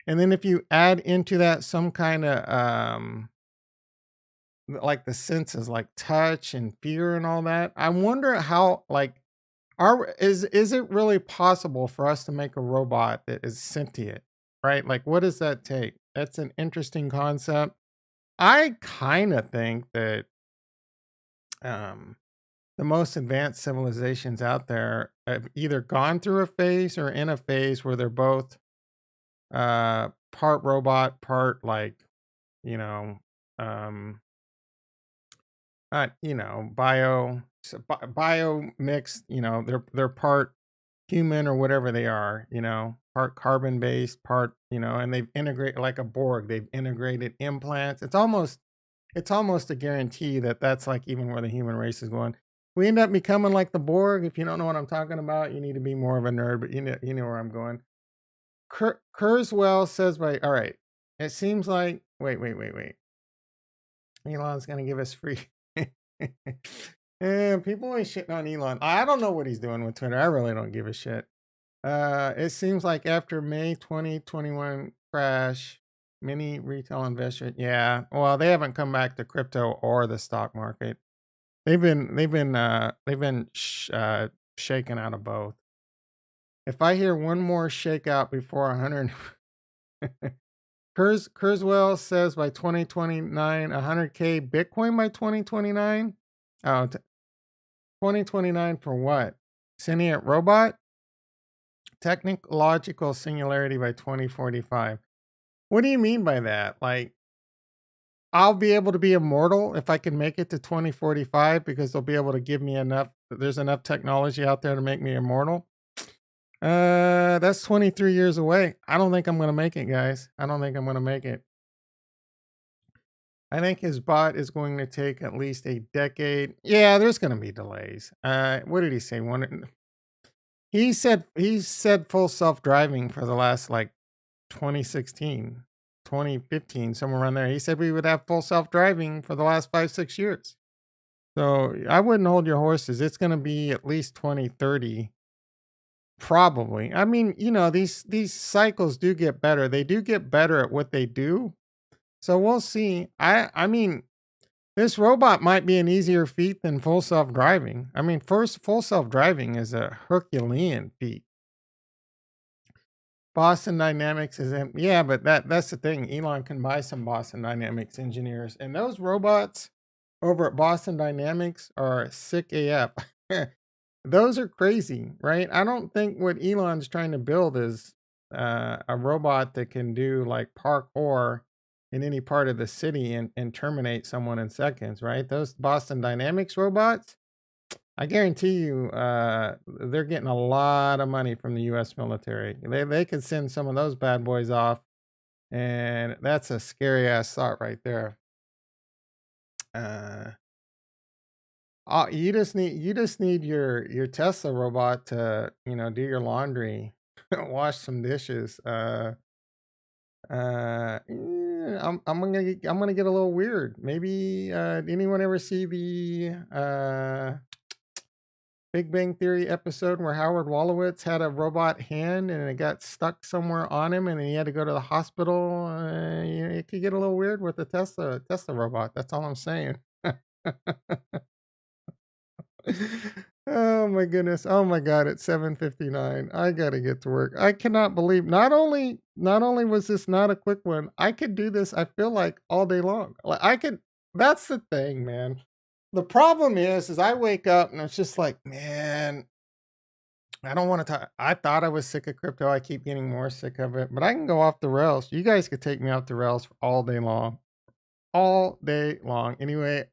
And then if you add into that some kind of like the senses like touch and fear and all that, I wonder how like is it really possible for us to make a robot that is sentient, right? Like, what does that take? That's an interesting concept. I kind of think that um, the most advanced civilizations out there have either gone through a phase or in a phase where they're both part robot, part like, you know, um, not bio mixed. They're part human or whatever they are, part carbon based, part, and they've integrated like a Borg, they've integrated implants. It's almost a guarantee that that's like even where the human race is going. We end up becoming like the Borg. If you don't know what I'm talking about, you need to be more of a nerd, but you know where I'm going. Kurzweil says, all right, it seems like, wait. Elon's going to give us free. And people always shitting on Elon. I don't know what he's doing with Twitter. I really don't give a shit. It seems like after May 2021 crash. Many retail investors. Yeah. Well, they haven't come back to crypto or the stock market. They've been shaken out of both. If I hear one more shakeout before 100, Kurzweil says by 2029, 100K Bitcoin by 2029. Oh, 2029 for what? Sentient robot? Technological singularity by 2045. What do you mean by that? Like, I'll be able to be immortal if I can make it to 2045 because they'll be able to give me enough. There's enough technology out there to make me immortal. That's 23 years away. I don't think I'm going to make it, guys. I don't think I'm going to make it. I think his bot is going to take at least a decade. Yeah, there's going to be delays. What did he say? He said full self-driving for the last like 2016, 2015, somewhere around there. He said we would have full self-driving for the last 5, 6 years. So I wouldn't hold your horses. It's going to be at least 2030, probably. I mean, these cycles do get better. They do get better at what they do. So we'll see. I mean, this robot might be an easier feat than full self-driving. I mean, first, full self-driving is a Herculean feat. Boston Dynamics is yeah, but that's the thing. Elon can buy some Boston Dynamics engineers, and those robots over at Boston Dynamics are sick AF. Those are crazy, right? I don't think what Elon's trying to build is a robot that can do like parkour in any part of the city and terminate someone in seconds, right? Those Boston Dynamics robots, I guarantee you, they're getting a lot of money from the U.S. military. They could send some of those bad boys off, and that's a scary ass thought right there. You just need your Tesla robot to do your laundry, wash some dishes. I'm gonna get a little weird. Maybe did anyone ever see the Big Bang Theory episode where Howard Wolowitz had a robot hand and it got stuck somewhere on him and he had to go to the hospital? It could get a little weird with the Tesla robot. That's all I'm saying. Oh my goodness. Oh my god, it's 7:59. I got to get to work. I cannot believe not only was this not a quick one, I could do this I feel like all day long. Like I could That's the thing, man. The problem is I wake up and it's just like, man, I don't want to talk. I thought I was sick of crypto. I keep getting more sick of it, but I can go off the rails. You guys could take me off the rails all day long. All day long. Anyway,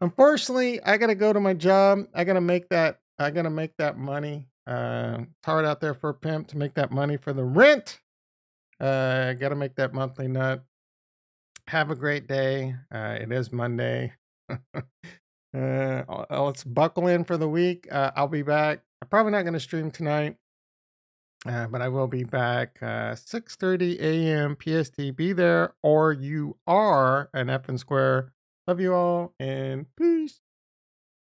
unfortunately, I gotta go to my job. I gotta make that money. It's hard out there for a pimp to make that money for the rent. Gotta make that monthly nut. Have a great day. It is Monday. Let's buckle in for the week. I'll be back. I'm probably not gonna stream tonight. But I will be back 6:30 a.m. PST. Be there or you are an F and square. Love you all and peace.